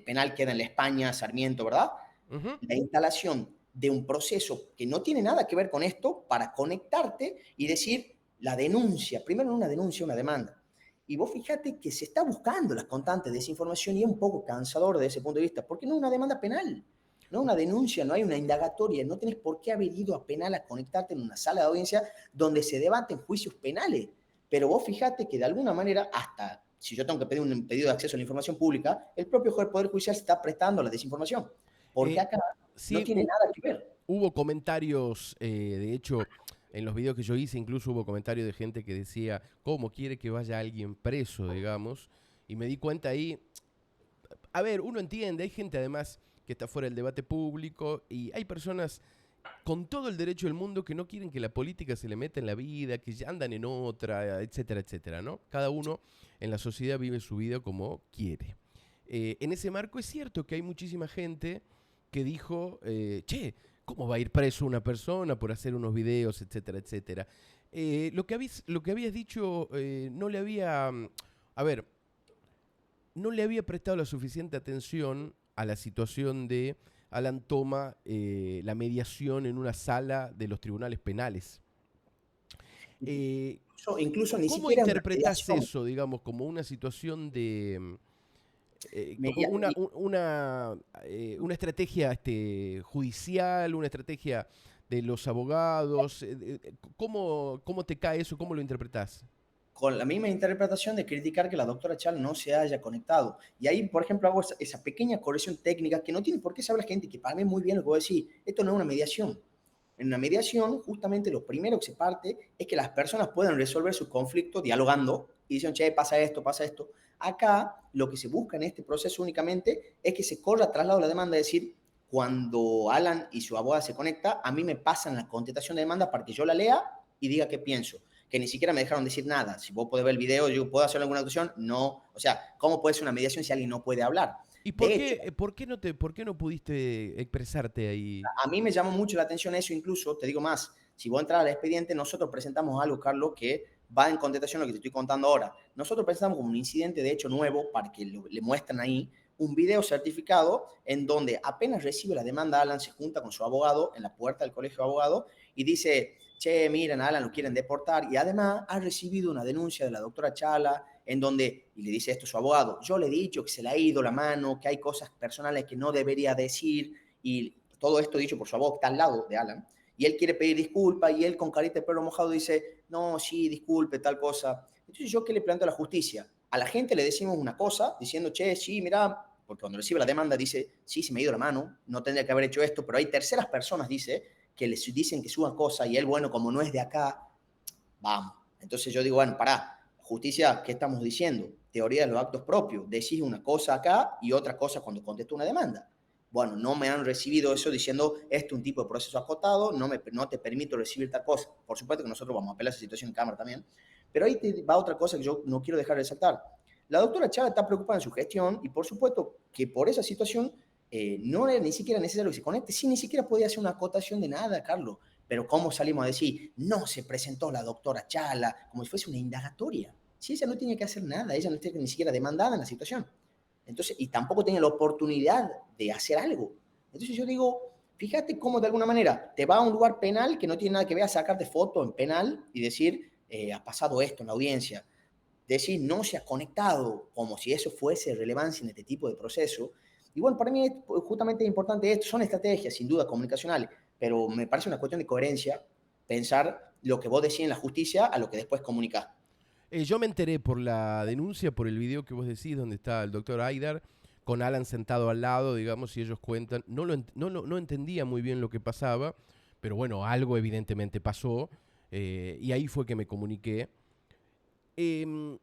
B: penal queda en la España, Sarmiento, ¿verdad?
A: ujú,
B: La instalación de un proceso que no tiene nada que ver con esto para conectarte y decir la denuncia, primero una denuncia, una demanda. Y vos fíjate que se está buscando las constantes de desinformación y es un poco cansador desde ese punto de vista, porque no es una demanda penal, no es una denuncia, no hay una indagatoria, no tenés por qué haber ido a penal a conectarte en una sala de audiencia donde se debaten juicios penales. Pero vos fíjate que de alguna manera, hasta si yo tengo que pedir un pedido de acceso a la información pública, el propio Poder Judicial se está prestando a la desinformación porque
A: Eh,
B: acá no
A: sí,
B: tiene nada que ver.
A: hubo comentarios, de hecho, en los videos que yo hice, incluso hubo comentarios de gente que decía, ¿cómo quiere que vaya alguien preso, digamos? Y me di cuenta ahí, a ver, uno entiende, hay gente además que está fuera del debate público y hay personas con todo el derecho del mundo que no quieren que la política se le meta en la vida, que ya andan en otra, etcétera, etcétera, ¿no? Cada uno en la sociedad vive su vida como quiere. En ese marco es cierto que hay muchísima gente que dijo, che, ¿cómo va a ir preso una persona por hacer unos videos, etcétera, etcétera? Lo que habías dicho no le había, a ver, no le había prestado la suficiente atención a la situación de Alan toma la mediación en una sala de los tribunales penales. Eh,
B: Incluso ni
A: ¿Cómo
B: siquiera una
A: interpretás
B: relación.
A: eso, digamos, como una situación de, como
B: Media,
A: una estrategia judicial, una estrategia de los abogados? ¿Cómo te cae eso? ¿Cómo lo interpretás?
B: con la misma interpretación de criticar que la doctora Chal no se haya conectado. Y ahí, por ejemplo, hago esa pequeña corrección técnica que no tiene por qué saber la gente, que para mí es muy bien lo que voy a decir. Esto no es una mediación. En una mediación, justamente lo primero que se parte es que las personas puedan resolver sus conflictos dialogando y dicen, che, pasa esto, pasa esto. Acá, lo que se busca en este proceso únicamente es que se corra traslado de la demanda, es decir, cuando Alan y su abogada se conecta, a mí me pasan la contestación de demanda para que yo la lea y diga qué pienso, que ni siquiera me dejaron decir nada. Si vos podés ver el video, yo puedo hacer alguna actuación, no. O sea, ¿cómo puede ser una mediación si alguien no puede hablar?
A: ¿Y
B: De hecho,
A: por qué no pudiste expresarte ahí?
B: a mí me llamó mucho la atención eso, incluso, te digo más, si vos entras al expediente, nosotros presentamos algo, Carlos, que va en contestación a lo que te estoy contando ahora. Nosotros presentamos como un incidente de hecho nuevo para que le muestren ahí un video certificado en donde apenas recibe la demanda, Alan se junta con su abogado en la puerta del colegio de abogados y dice, che, miren, a Alan lo quieren deportar, y además ha recibido una denuncia de la doctora Chala en donde, y le dice esto a su abogado, yo le he dicho que se le ha ido la mano, que hay cosas personales que no debería decir, y todo esto dicho por su abogado que está al lado de Alan, y él quiere pedir disculpas, y él con carita de perro mojado dice, no, sí, disculpe, tal cosa. Entonces, ¿yo qué le planteo a la justicia? A la gente le decimos una cosa, diciendo, che, sí, mira, porque cuando recibe la demanda dice, sí, se me ha ido la mano, no tendría que haber hecho esto, pero hay terceras personas, dice, que les dicen que suban cosas, y él, bueno, como no es de acá, vamos. Entonces yo digo, bueno, pará, justicia, ¿qué estamos diciendo? Teoría de los actos propios. Decís una cosa acá y otra cosa cuando contesto una demanda. Bueno, no me han recibido eso diciendo, esto es un tipo de proceso acotado, no te permito recibir tal cosa. Por supuesto que nosotros vamos a apelar esa situación en cámara también. Pero ahí te va otra cosa que yo no quiero dejar de resaltar. La doctora Chávez está preocupada en su gestión y por supuesto que por esa situación no era ni siquiera necesario que se conecte. Sí, ni siquiera podía hacer una acotación de nada, Carlos. Pero ¿cómo salimos a decir, no se presentó la doctora Chala, como si fuese una indagatoria? Si ella no tiene que hacer nada, ella no tiene ni siquiera demandada en la situación. Entonces, y tampoco tiene la oportunidad de hacer algo. Entonces yo digo, fíjate cómo de alguna manera te va a un lugar penal que no tiene nada que ver a sacarte foto en penal y decir, ha pasado esto en la audiencia. Decir, no se ha conectado, como si eso fuese relevancia en este tipo de proceso. Y bueno, para mí es justamente importante esto, son estrategias, sin duda, comunicacionales, pero me parece una cuestión de coherencia pensar lo que vos decís en la justicia a lo que después comunicás.
A: Yo me enteré por la denuncia, por el video que vos decís, donde está el doctor Aidar, con Alan sentado al lado, digamos, y ellos cuentan. No entendía muy bien lo que pasaba, pero bueno, algo evidentemente pasó, y ahí fue que me comuniqué. Em,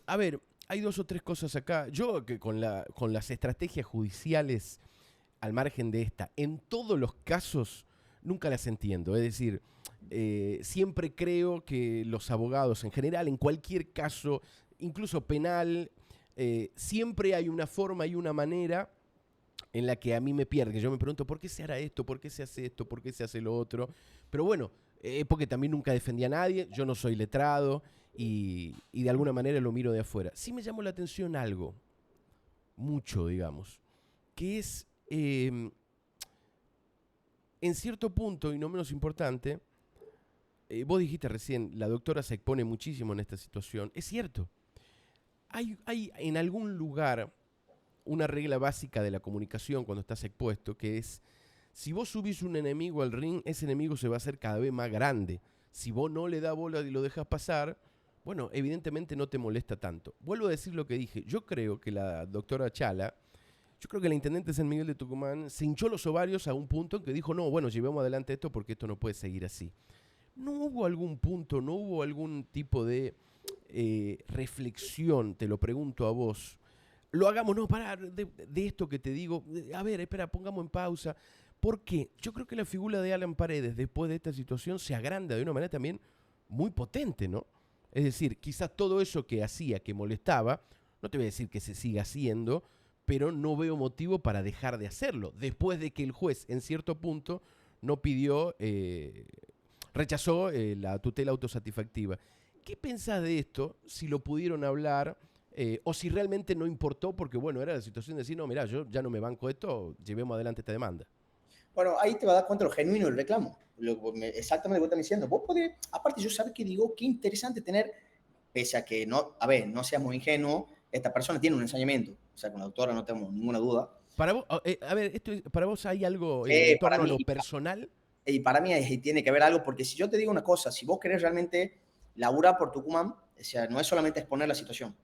A: a ver, hay dos o tres cosas acá. Yo que con las estrategias judiciales al margen de esta, en todos los casos nunca las entiendo. Es decir, siempre creo que los abogados en general, en cualquier caso, incluso penal, siempre hay una forma y una manera en la que a mí me pierde. Que yo me pregunto, ¿por qué se hará esto? ¿Por qué se hace esto? ¿Por qué se hace lo otro? Pero bueno, porque también nunca defendí a nadie, yo no soy letrado y de alguna manera lo miro de afuera. Sí me llamó la atención algo, mucho, digamos, que es, en cierto punto, y no menos importante, vos dijiste recién, la doctora se expone muchísimo en esta situación. Es cierto. Hay en algún lugar una regla básica de la comunicación cuando estás expuesto, que es, si vos subís un enemigo al ring, ese enemigo se va a hacer cada vez más grande. Si vos no le das bola y lo dejas pasar, bueno, evidentemente no te molesta tanto. Vuelvo a decir lo que dije. Yo creo que la doctora Chala, yo creo que la intendente de San Miguel de Tucumán se hinchó los ovarios a un punto en que dijo, no, bueno, llevemos adelante esto porque esto no puede seguir así. ¿No hubo algún punto, no hubo algún tipo de reflexión, te lo pregunto a vos? Lo hagamos, no, para de esto que te digo, a ver, espera, pongamos en pausa. ¿Por qué? Yo creo que la figura de Alan Paredes después de esta situación se agranda de una manera también muy potente, ¿no? Es decir, quizás todo eso que hacía, que molestaba, no te voy a decir que se siga haciendo, pero no veo motivo para dejar de hacerlo. Después de que el juez, en cierto punto, no pidió, rechazó la tutela autosatisfactiva. ¿Qué pensás de esto? Si lo pudieron hablar, o si realmente no importó, porque bueno, era la situación de decir, no, mirá, yo ya no me banco esto, llevemos adelante esta demanda.
B: Bueno, ahí te vas a dar cuenta de lo genuino del reclamo. Exactamente lo que estás diciendo. Vos podés, aparte yo sabes que digo, qué interesante tener, pese a que no, a ver, no seas muy ingenuo, esta persona tiene un ensañamiento. O sea, con la doctora no tengo ninguna duda.
A: Para vos, a ver, para vos hay algo en
B: Sí,
A: torno a lo personal.
B: y para mí ahí tiene que haber algo, porque si yo te digo una cosa, si vos querés realmente laburar por Tucumán, O sea, no es solamente exponer la situación,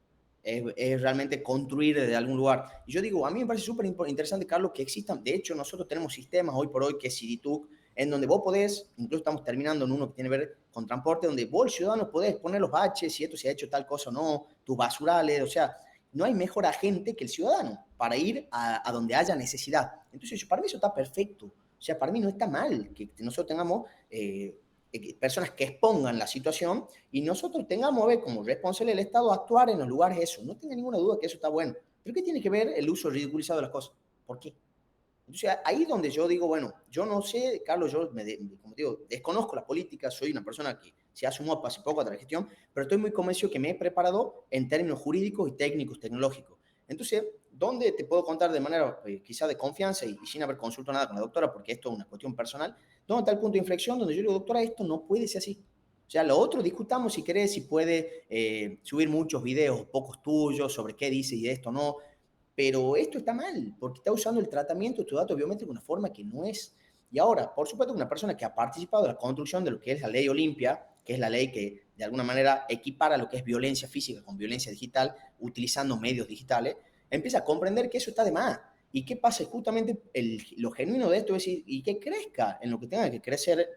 B: es realmente construir desde algún lugar. Y yo digo, a mí me parece súper interesante, Carlos, que existan. De hecho, nosotros tenemos sistemas hoy por hoy que es CDTUC, en donde vos podés, incluso estamos terminando en uno que tiene que ver con transporte, donde vos, el ciudadano, podés poner los baches, si esto se ha hecho tal cosa o no, tus basurales, o sea, no hay mejor agente que el ciudadano para ir a donde haya necesidad. Entonces, para mí eso está perfecto. O sea, para mí no está mal que nosotros tengamos personas que expongan la situación y nosotros tengamos, a ver, como responsable del Estado, actuar en los lugares eso. No tenga ninguna duda que eso está bueno. Pero ¿qué tiene que ver el uso ridiculizado de las cosas? ¿Por qué? Entonces, ahí es donde yo digo, bueno, yo no sé, Carlos, yo, como digo, desconozco la política, soy una persona que se asumó hace poco a la gestión, pero estoy muy convencido que me he preparado en términos jurídicos y técnicos, tecnológicos. Entonces, ¿dónde te puedo contar de manera quizá de confianza y sin haber consultado nada con la doctora, porque esto es una cuestión personal? ¿Dónde está el punto de inflexión donde yo digo, doctora, esto no puede ser así? O sea, lo otro discutamos si querés, si puede subir muchos videos, pocos tuyos, sobre qué dice y de esto no, pero esto está mal, porque está usando el tratamiento de tu dato biométrico de una forma que no es. Y ahora, por supuesto, una persona que ha participado de la construcción de lo que es la ley Olimpia, que es la ley que de alguna manera equipara lo que es violencia física con violencia digital, utilizando medios digitales, empieza a comprender que eso está de más. ¿Y qué pasa? Justamente lo genuino de esto es decir, y que crezca en lo que tenga que crecer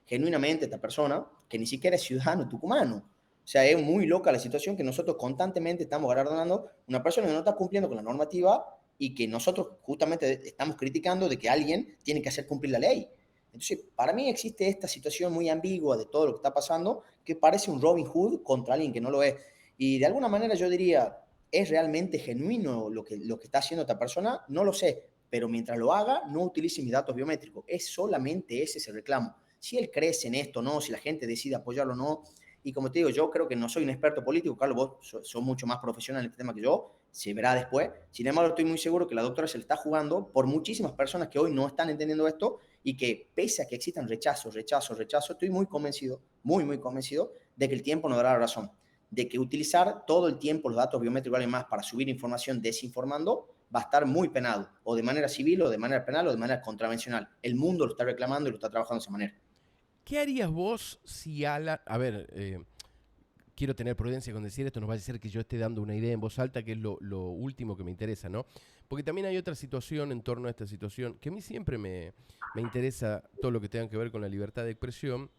B: genuinamente esta persona, que ni siquiera es ciudadano tucumano. O sea, es muy loca la situación que nosotros constantemente estamos galardonando una persona que no está cumpliendo con la normativa y que nosotros justamente estamos criticando de que alguien tiene que hacer cumplir la ley. Entonces, para mí existe esta situación muy ambigua de todo lo que está pasando, que parece un Robin Hood contra alguien que no lo es. Y de alguna manera yo diría, ¿es realmente genuino lo que está haciendo esta persona? No lo sé, pero mientras lo haga, no utilice mis datos biométricos. Es solamente ese el reclamo. Si él crece en esto o no, si la gente decide apoyarlo o no, y como te digo, yo creo que no soy un experto político, Carlos, vos sos mucho más profesional en este tema que yo, se verá después. Sin embargo, estoy muy seguro que la doctora se le está jugando por muchísimas personas que hoy no están entendiendo esto y que pese a que existan rechazos, estoy muy convencido, muy convencido de que el tiempo nos dará la razón. De que utilizar todo el tiempo los datos biométricos y más para subir información desinformando va a estar muy penado, o de manera civil, o de manera penal, o de manera contravencional. El mundo lo está reclamando y lo está trabajando de esa manera.
A: ¿Qué harías vos si Alan... A ver, quiero tener prudencia con decir esto, no va a ser que yo esté dando una idea en voz alta, que es lo último que me interesa, ¿no? Porque también hay otra situación en torno a esta situación, que a mí siempre me interesa todo lo que tenga que ver con la libertad de expresión,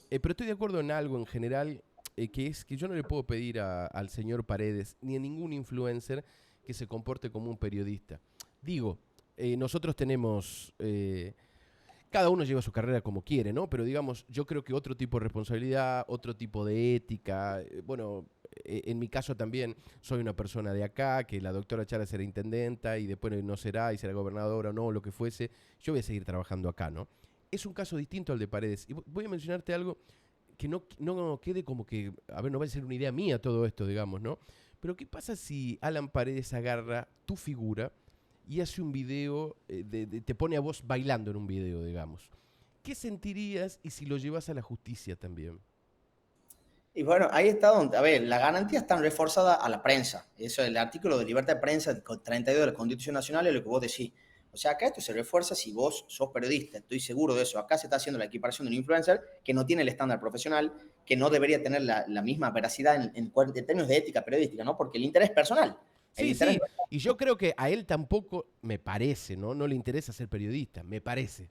A: pero estoy de acuerdo en algo en general, que es que yo no le puedo pedir al señor Paredes, ni a ningún influencer, que se comporte como un periodista. Digo, nosotros tenemos... cada uno lleva su carrera como quiere, ¿no? Pero digamos, yo creo que otro tipo de responsabilidad, otro tipo de ética, bueno, en mi caso también soy una persona de acá, que la doctora Chara será intendenta y después no será y será gobernadora o no, lo que fuese, yo voy a seguir trabajando acá, ¿no? Es un caso distinto al de Paredes. Y voy a mencionarte algo que no quede como que, a ver, no va a ser una idea mía todo esto, digamos, ¿no? Pero ¿qué pasa si Alan Paredes agarra tu figura y hace un video, te pone a vos bailando en un video, digamos? ¿Qué sentirías y si lo llevas a la justicia también?
B: Y bueno, ahí está donde, a ver, las garantías están reforzadas a la prensa. Eso es el artículo de libertad de prensa 32 de la Constitución Nacional es lo que vos decís. O sea, acá esto se refuerza si vos sos periodista, estoy seguro de eso. Acá se está haciendo la equiparación de un influencer que no tiene el estándar profesional, que no debería tener la misma veracidad en términos de ética periodística, ¿no? Porque el interés personal. El
A: Sí,
B: interés
A: sí,
B: no
A: y yo creo que a él tampoco, me parece, ¿no? No le interesa ser periodista, me parece.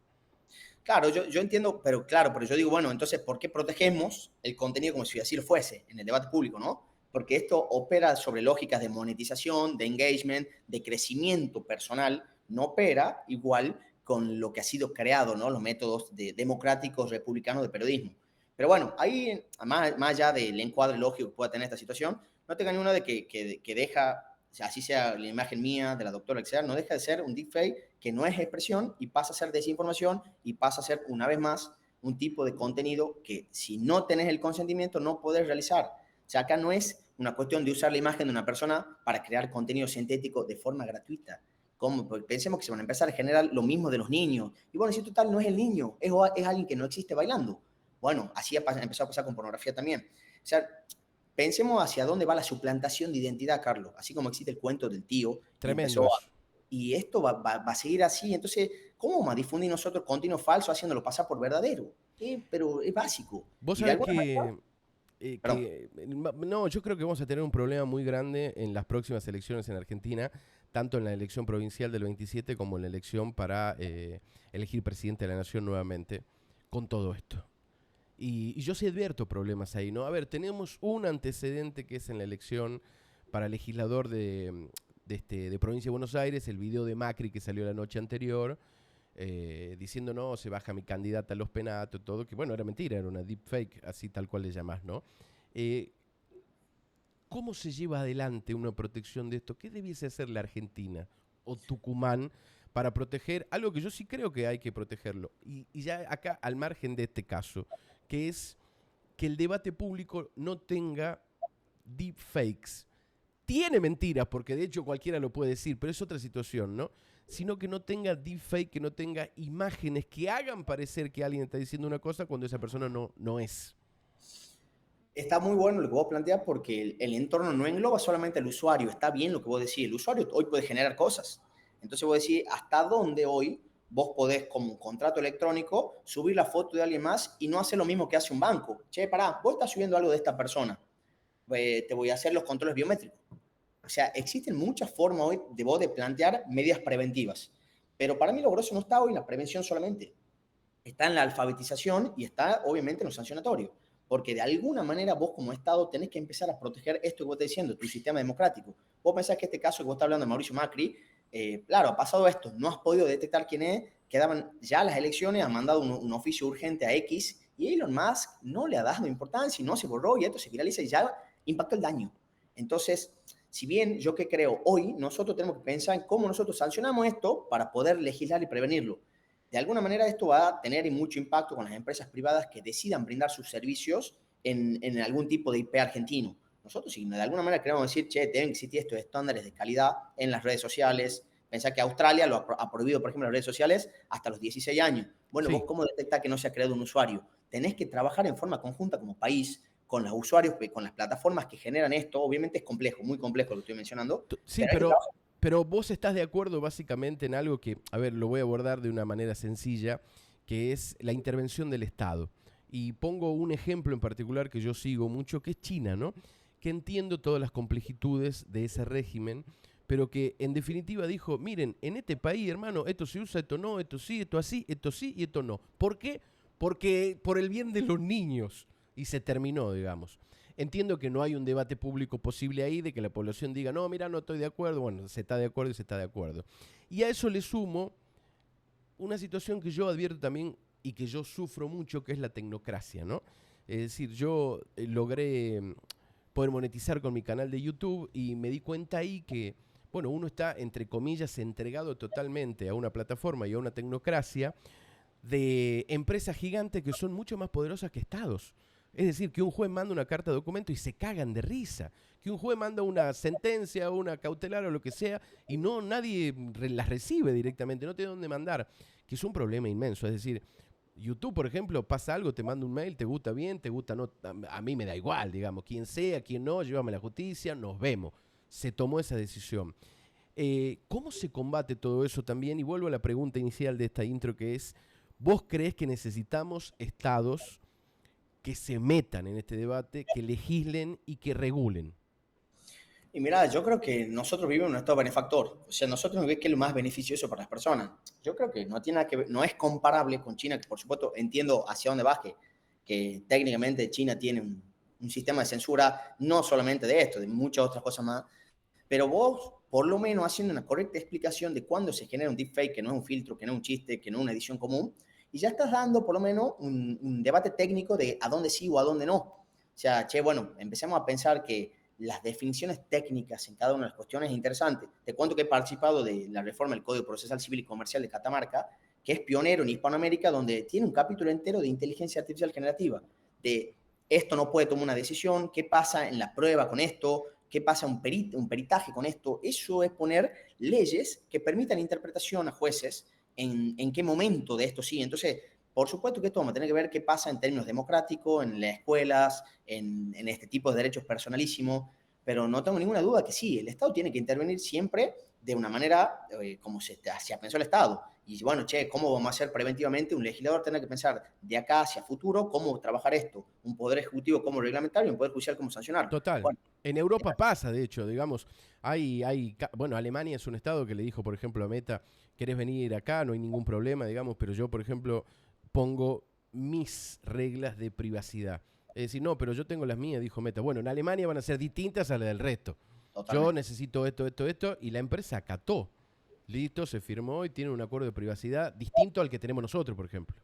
B: Claro, yo entiendo, pero claro, pero yo digo, bueno, entonces, ¿por qué protegemos el contenido como si así lo fuese en el debate público, no? Porque esto opera sobre lógicas de monetización, de engagement, de crecimiento personal, no opera igual con lo que ha sido creado, ¿no? Los métodos democráticos republicanos de periodismo. Pero bueno, ahí, más allá del encuadre lógico que pueda tener esta situación, no tenga ninguna de que deja, o sea, así sea la imagen mía, de la doctora, que sea, no deja de ser un deepfake que no es expresión y pasa a ser desinformación y pasa a ser, una vez más, un tipo de contenido que si no tenés el consentimiento no podés realizar. O sea, acá no es una cuestión de usar la imagen de una persona para crear contenido sintético de forma gratuita. Como, porque pensemos que se van a empezar a generar lo mismo de los niños. Y bueno, si total no es el niño, es alguien que no existe bailando. Bueno, así empezó a pasar con pornografía también. O sea, pensemos hacia dónde va la suplantación de identidad, Carlos. Así como existe el cuento del tío y
A: Tremendo
B: empezó a,
A: eso.
B: y esto va a seguir así. Entonces, ¿cómo vamos a difundir nosotros contenido falso haciéndolo pasar por verdadero? Pero es básico.
A: Vos
B: Y de
A: sabés
B: alguna
A: que
B: manera, Perdón.
A: No, yo creo que vamos a tener un problema muy grande en las próximas elecciones en Argentina, tanto en la elección provincial del 27 como en la elección para elegir presidente de la nación nuevamente, con todo esto. Y yo sí advierto problemas ahí, ¿no? A ver, tenemos un antecedente que es en la elección para legislador de provincia de Buenos Aires, el video de Macri que salió la noche anterior, diciendo no, se baja mi candidata a los penatos, todo, que bueno, era mentira, era una deepfake, así tal cual le llamás, ¿no? Eh, ¿Cómo se lleva adelante una protección de esto? ¿Qué debiese hacer la Argentina o Tucumán para proteger algo que yo sí creo que hay que protegerlo? Y ya acá, al margen de este caso, que es que el debate público no tenga deepfakes. Tiene mentiras, porque de hecho cualquiera lo puede decir, pero es otra situación, ¿no? Sino que no tenga deepfake, que no tenga imágenes que hagan parecer que alguien está diciendo una cosa cuando esa persona no es.
B: Está muy bueno lo que vos planteás porque el entorno no engloba solamente al usuario. Está bien lo que vos decís. El usuario hoy puede generar cosas. Entonces vos decís, ¿hasta dónde hoy vos podés, como un contrato electrónico, subir la foto de alguien más y no hacer lo mismo que hace un banco? Che, pará, vos estás subiendo algo de esta persona. Te voy a hacer los controles biométricos. O sea, existen muchas formas hoy de vos de plantear medidas preventivas. Pero para mí lo grosso no está hoy en la prevención solamente. Está en la alfabetización y está obviamente en lo sancionatorio. Porque de alguna manera vos como Estado tenés que empezar a proteger esto que vos estás diciendo, tu sistema democrático. Vos pensás que este caso que vos estás hablando de Mauricio Macri, claro, ha pasado esto, no has podido detectar quién es, quedaban ya las elecciones, han mandado un oficio urgente a X y Elon Musk no le ha dado importancia y no se borró y esto se viraliza y ya impactó el daño. Entonces, si bien yo que creo hoy, nosotros tenemos que pensar en cómo nosotros sancionamos esto para poder legislar y prevenirlo. De alguna manera esto va a tener mucho impacto con las empresas privadas que decidan brindar sus servicios en algún tipo de IP argentino. Nosotros, si de alguna manera queremos decir, che, deben existir estos estándares de calidad en las redes sociales. Pensá que Australia lo ha prohibido, por ejemplo, las redes sociales hasta los 16 años. Bueno, vos
A: Sí,
B: cómo detectás que no se ha creado un usuario. Tenés que trabajar en forma conjunta como país con los usuarios, con las plataformas que generan esto. Obviamente es complejo, muy complejo lo que estoy mencionando,
A: sí,
B: pero hay que trabajar.
A: pero vos estás de acuerdo básicamente en algo que, a ver, lo voy a abordar de una manera sencilla, que es la intervención del Estado. Y pongo un ejemplo en particular que yo sigo mucho, que es China, ¿no? Que entiendo todas las complejitudes de ese régimen, pero que en definitiva dijo, miren, en este país, hermano, esto se usa, esto no, esto sí, esto así, esto sí y esto no. ¿Por qué? Porque por el bien de los niños. Y se terminó, digamos. Entiendo que no hay un debate público posible ahí de que la población diga, no, mira, no estoy de acuerdo. Bueno, se está de acuerdo y se está de acuerdo. Y a eso le sumo una situación que yo advierto también y que yo sufro mucho, que es la tecnocracia, ¿no? Es decir, yo logré poder monetizar con mi canal de YouTube y me di cuenta ahí que, bueno, uno está, entre comillas, entregado totalmente a una plataforma y a una tecnocracia de empresas gigantes que son mucho más poderosas que estados. Es decir, que un juez manda una carta de documento y se cagan de risa. Que un juez manda una sentencia, una cautelar o lo que sea, y no nadie las recibe directamente, no tiene dónde mandar. Que es un problema inmenso. Es decir, YouTube, por ejemplo, pasa algo, te manda un mail, te gusta bien, te gusta no. A mí me da igual, digamos. Quien sea, quien no, llévame a la justicia, nos vemos. Se tomó esa decisión. ¿Cómo se combate todo eso también? Y vuelvo a la pregunta inicial de esta intro, que es, ¿vos crees que necesitamos estados que se metan en este debate, que legislen y que regulen?
B: Y mira, yo creo que nosotros vivimos en un estado benefactor. O sea, nosotros no vemos que es lo más beneficioso para las personas. Yo creo que no tiene nada que ver, no es comparable con China, que por supuesto entiendo hacia dónde vas, que técnicamente China tiene un sistema de censura, no solamente de esto, de muchas otras cosas más. Pero vos, por lo menos haciendo una correcta explicación de cuándo se genera un deepfake, que no es un filtro, que no es un chiste, que no es una edición común, y ya estás dando por lo menos un debate técnico de a dónde sí o a dónde no. O sea, che, bueno, empecemos a pensar que las definiciones técnicas en cada una de las cuestiones es interesante. Te cuento que he participado de la reforma del Código Procesal Civil y Comercial de Catamarca, que es pionero en Hispanoamérica, donde tiene un capítulo entero de inteligencia artificial generativa, de esto no puede tomar una decisión, qué pasa en la prueba con esto, qué pasa un peritaje con esto. Eso es poner leyes que permitan interpretación a jueces en qué momento de esto sí. Entonces, por supuesto que esto vamos a tener que ver qué pasa en términos democráticos, en las escuelas, este tipo de derechos personalísimos, pero no tengo ninguna duda que sí, el Estado tiene que intervenir siempre de una manera como se pensó el Estado. Y bueno, che, ¿cómo vamos a hacer preventivamente? Un legislador tendrá que pensar de acá hacia futuro cómo trabajar esto. Un poder ejecutivo cómo reglamentar y un poder judicial cómo sancionar.
A: Total.
B: Bueno,
A: En Europa pasa, de hecho, digamos, bueno, Alemania es un estado que le dijo, por ejemplo, a Meta, querés venir acá, no hay ningún problema, digamos, pero yo, por ejemplo, pongo mis reglas de privacidad. Es decir, no, pero yo tengo las mías, dijo Meta. Bueno, en Alemania van a ser distintas a las del resto. Yo
B: totalmente.
A: necesito esto, esto, esto, y la empresa acató. Listo, se firmó y tiene un acuerdo de privacidad distinto al que tenemos nosotros, por ejemplo.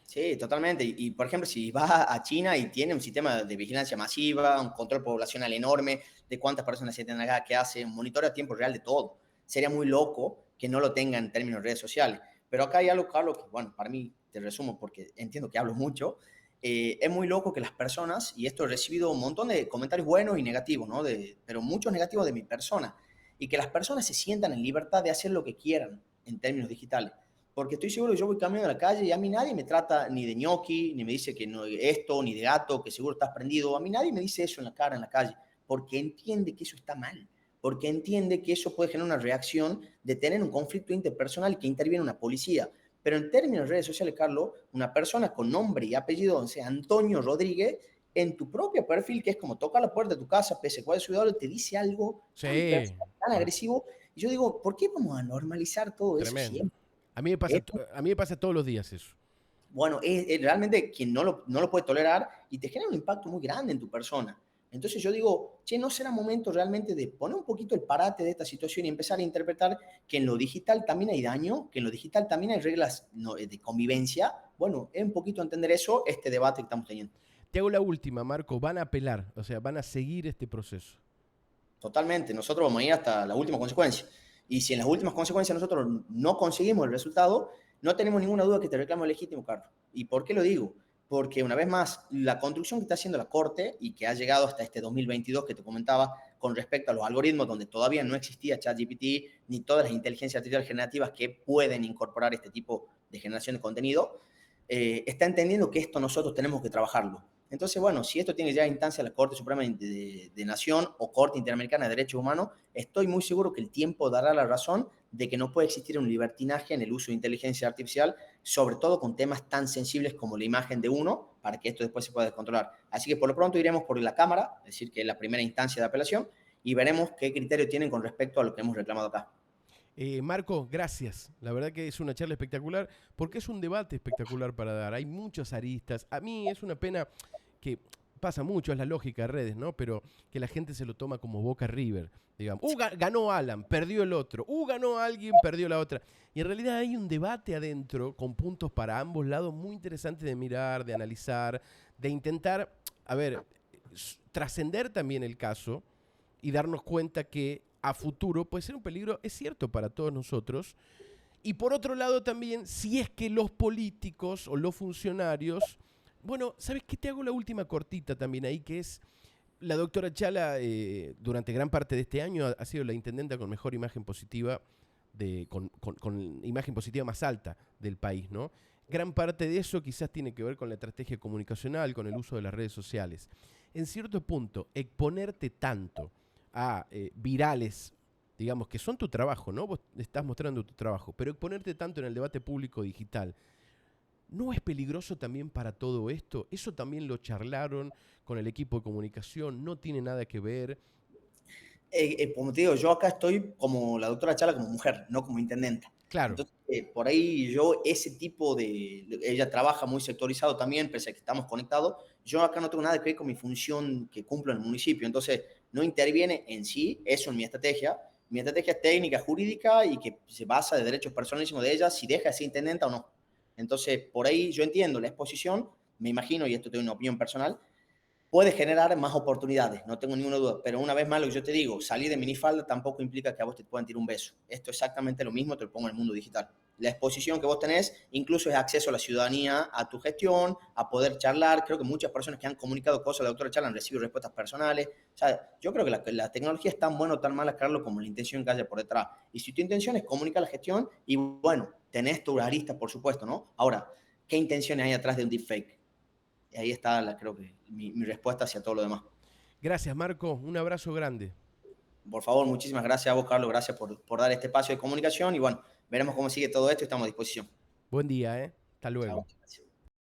B: Sí, totalmente. Y, por ejemplo, si vas a China y tiene un sistema de vigilancia masiva, un control poblacional enorme de cuántas personas se tienen acá, qué hace, un monitoreo a tiempo real de todo. Sería muy loco que no lo tenga en términos de redes sociales. Pero acá hay algo, Carlos, que, bueno, para mí, te resumo porque entiendo que hablo mucho, es muy loco que las personas, y esto he recibido un montón de comentarios buenos y negativos, ¿no? Pero muchos negativos de mi persona, y que las personas se sientan en libertad de hacer lo que quieran en términos digitales. Porque estoy seguro que yo voy caminando a la calle y a mí nadie me trata ni de ñoqui, ni me dice que no esto, ni de gato, que seguro estás prendido. A mí nadie me dice eso en la cara, en la calle, porque entiende que eso está mal, porque entiende que eso puede generar una reacción de tener un conflicto interpersonal que interviene una policía. Pero en términos de redes sociales, Carlos, una persona con nombre y apellido, o sea, Antonio Rodríguez, en tu propio perfil, que es como toca la puerta de tu casa, pese a cuál ciudadano, te dice algo tan
A: Sí,
B: personal, tan agresivo. Y yo digo, ¿por qué vamos a normalizar todo eso
A: tremendo.
B: siempre?
A: A mí me pasa todos los días eso.
B: Bueno, es realmente quien no lo puede tolerar y te genera un impacto muy grande en tu persona. Entonces yo digo, che, ¿no será momento realmente de poner un poquito el parate de esta situación y empezar a interpretar que en lo digital también hay daño, que en lo digital también hay reglas de convivencia? Bueno, es un poquito entender eso, este debate que estamos teniendo.
A: Te hago la última, Marco. Van a apelar, o sea, van a seguir este proceso.
B: Totalmente, nosotros vamos a ir hasta la última consecuencia. Y si en las últimas consecuencias nosotros no conseguimos el resultado, no tenemos ninguna duda que este reclamo es legítimo, Carlos. ¿Y por qué lo digo? Porque una vez más, la construcción que está haciendo la Corte y que ha llegado hasta este 2022 que te comentaba con respecto a los algoritmos donde todavía no existía ChatGPT ni todas las inteligencias artificiales generativas que pueden incorporar este tipo de generación de contenido, está entendiendo que esto nosotros tenemos que trabajarlo. Entonces, bueno, si esto tiene ya instancia la Corte Suprema de Nación o Corte Interamericana de Derechos Humanos, estoy muy seguro que el tiempo dará la razón de que no puede existir un libertinaje en el uso de inteligencia artificial, sobre todo con temas tan sensibles como la imagen de uno, para que esto después se pueda descontrolar. Así que por lo pronto iremos por la Cámara, es decir, que es la primera instancia de apelación, y veremos qué criterio tienen con respecto a lo que hemos reclamado acá.
A: Marco, gracias. La verdad que es una charla espectacular porque es un debate espectacular para dar. Hay muchos aristas. A mí es una pena que pasa mucho, es la lógica de redes, ¿no? Pero que la gente se lo toma como Boca River. Digamos, ganó Alan, perdió el otro. Ganó alguien, perdió la otra. Y en realidad hay un debate adentro con puntos para ambos lados muy interesante de mirar, de analizar, de intentar, a ver, trascender también el caso y darnos cuenta que a futuro puede ser un peligro, es cierto, para todos nosotros. Y por otro lado también, si es que los políticos o los funcionarios, bueno, ¿sabes qué? Te hago la última cortita también ahí, que es la doctora Chala, durante gran parte de este año ha sido la intendenta con mejor imagen positiva, con imagen positiva más alta del país, ¿no? Gran parte de eso quizás tiene que ver con la estrategia comunicacional, con el uso de las redes sociales. En cierto punto, exponerte tanto a virales, digamos, que son tu trabajo, ¿no? Vos estás mostrando tu trabajo, pero exponerte tanto en el debate público digital, ¿no es peligroso también para todo esto? Eso también lo charlaron con el equipo de comunicación, no tiene nada que ver.
B: Como te digo, yo acá estoy como la doctora Chala, como mujer, no como intendenta.
A: Claro,
B: Entonces, por ahí yo ese tipo de... Ella trabaja muy sectorizado también, pese a que estamos conectados. Yo acá no tengo nada que ver con mi función que cumplo en el municipio. Entonces, no interviene en sí eso en mi estrategia. Mi estrategia es técnica, jurídica y que se basa de derechos personalísimos de ella, si deja de ser intendenta o no. Entonces, por ahí yo entiendo la exposición, me imagino, y esto tengo una opinión personal, puede generar más oportunidades, no tengo ninguna duda. Pero una vez más, lo que yo te digo, salir de minifalda tampoco implica que a vos te puedan tirar un beso. Esto es exactamente lo mismo, te lo pongo en el mundo digital. La exposición que vos tenés incluso es acceso a la ciudadanía, a tu gestión, a poder charlar. Creo que muchas personas que han comunicado cosas a la doctora Charla han recibido respuestas personales. O sea, yo creo que la tecnología es tan buena o tan mala, Carlos, como la intención que haya por detrás. Y si tu intención es comunicar la gestión, y bueno, tenés tu arista, por supuesto, ¿no? Ahora, ¿qué intenciones hay atrás de un deepfake? Ahí está, creo que mi respuesta hacia todo lo demás.
A: gracias Marco, un abrazo grande.
B: Por favor, muchísimas gracias a vos, Carlos. Gracias por dar este espacio de comunicación y bueno, veremos cómo sigue todo esto y estamos a disposición.
A: Buen día, ¿eh? Hasta
B: Chao.
A: luego.
B: Gracias.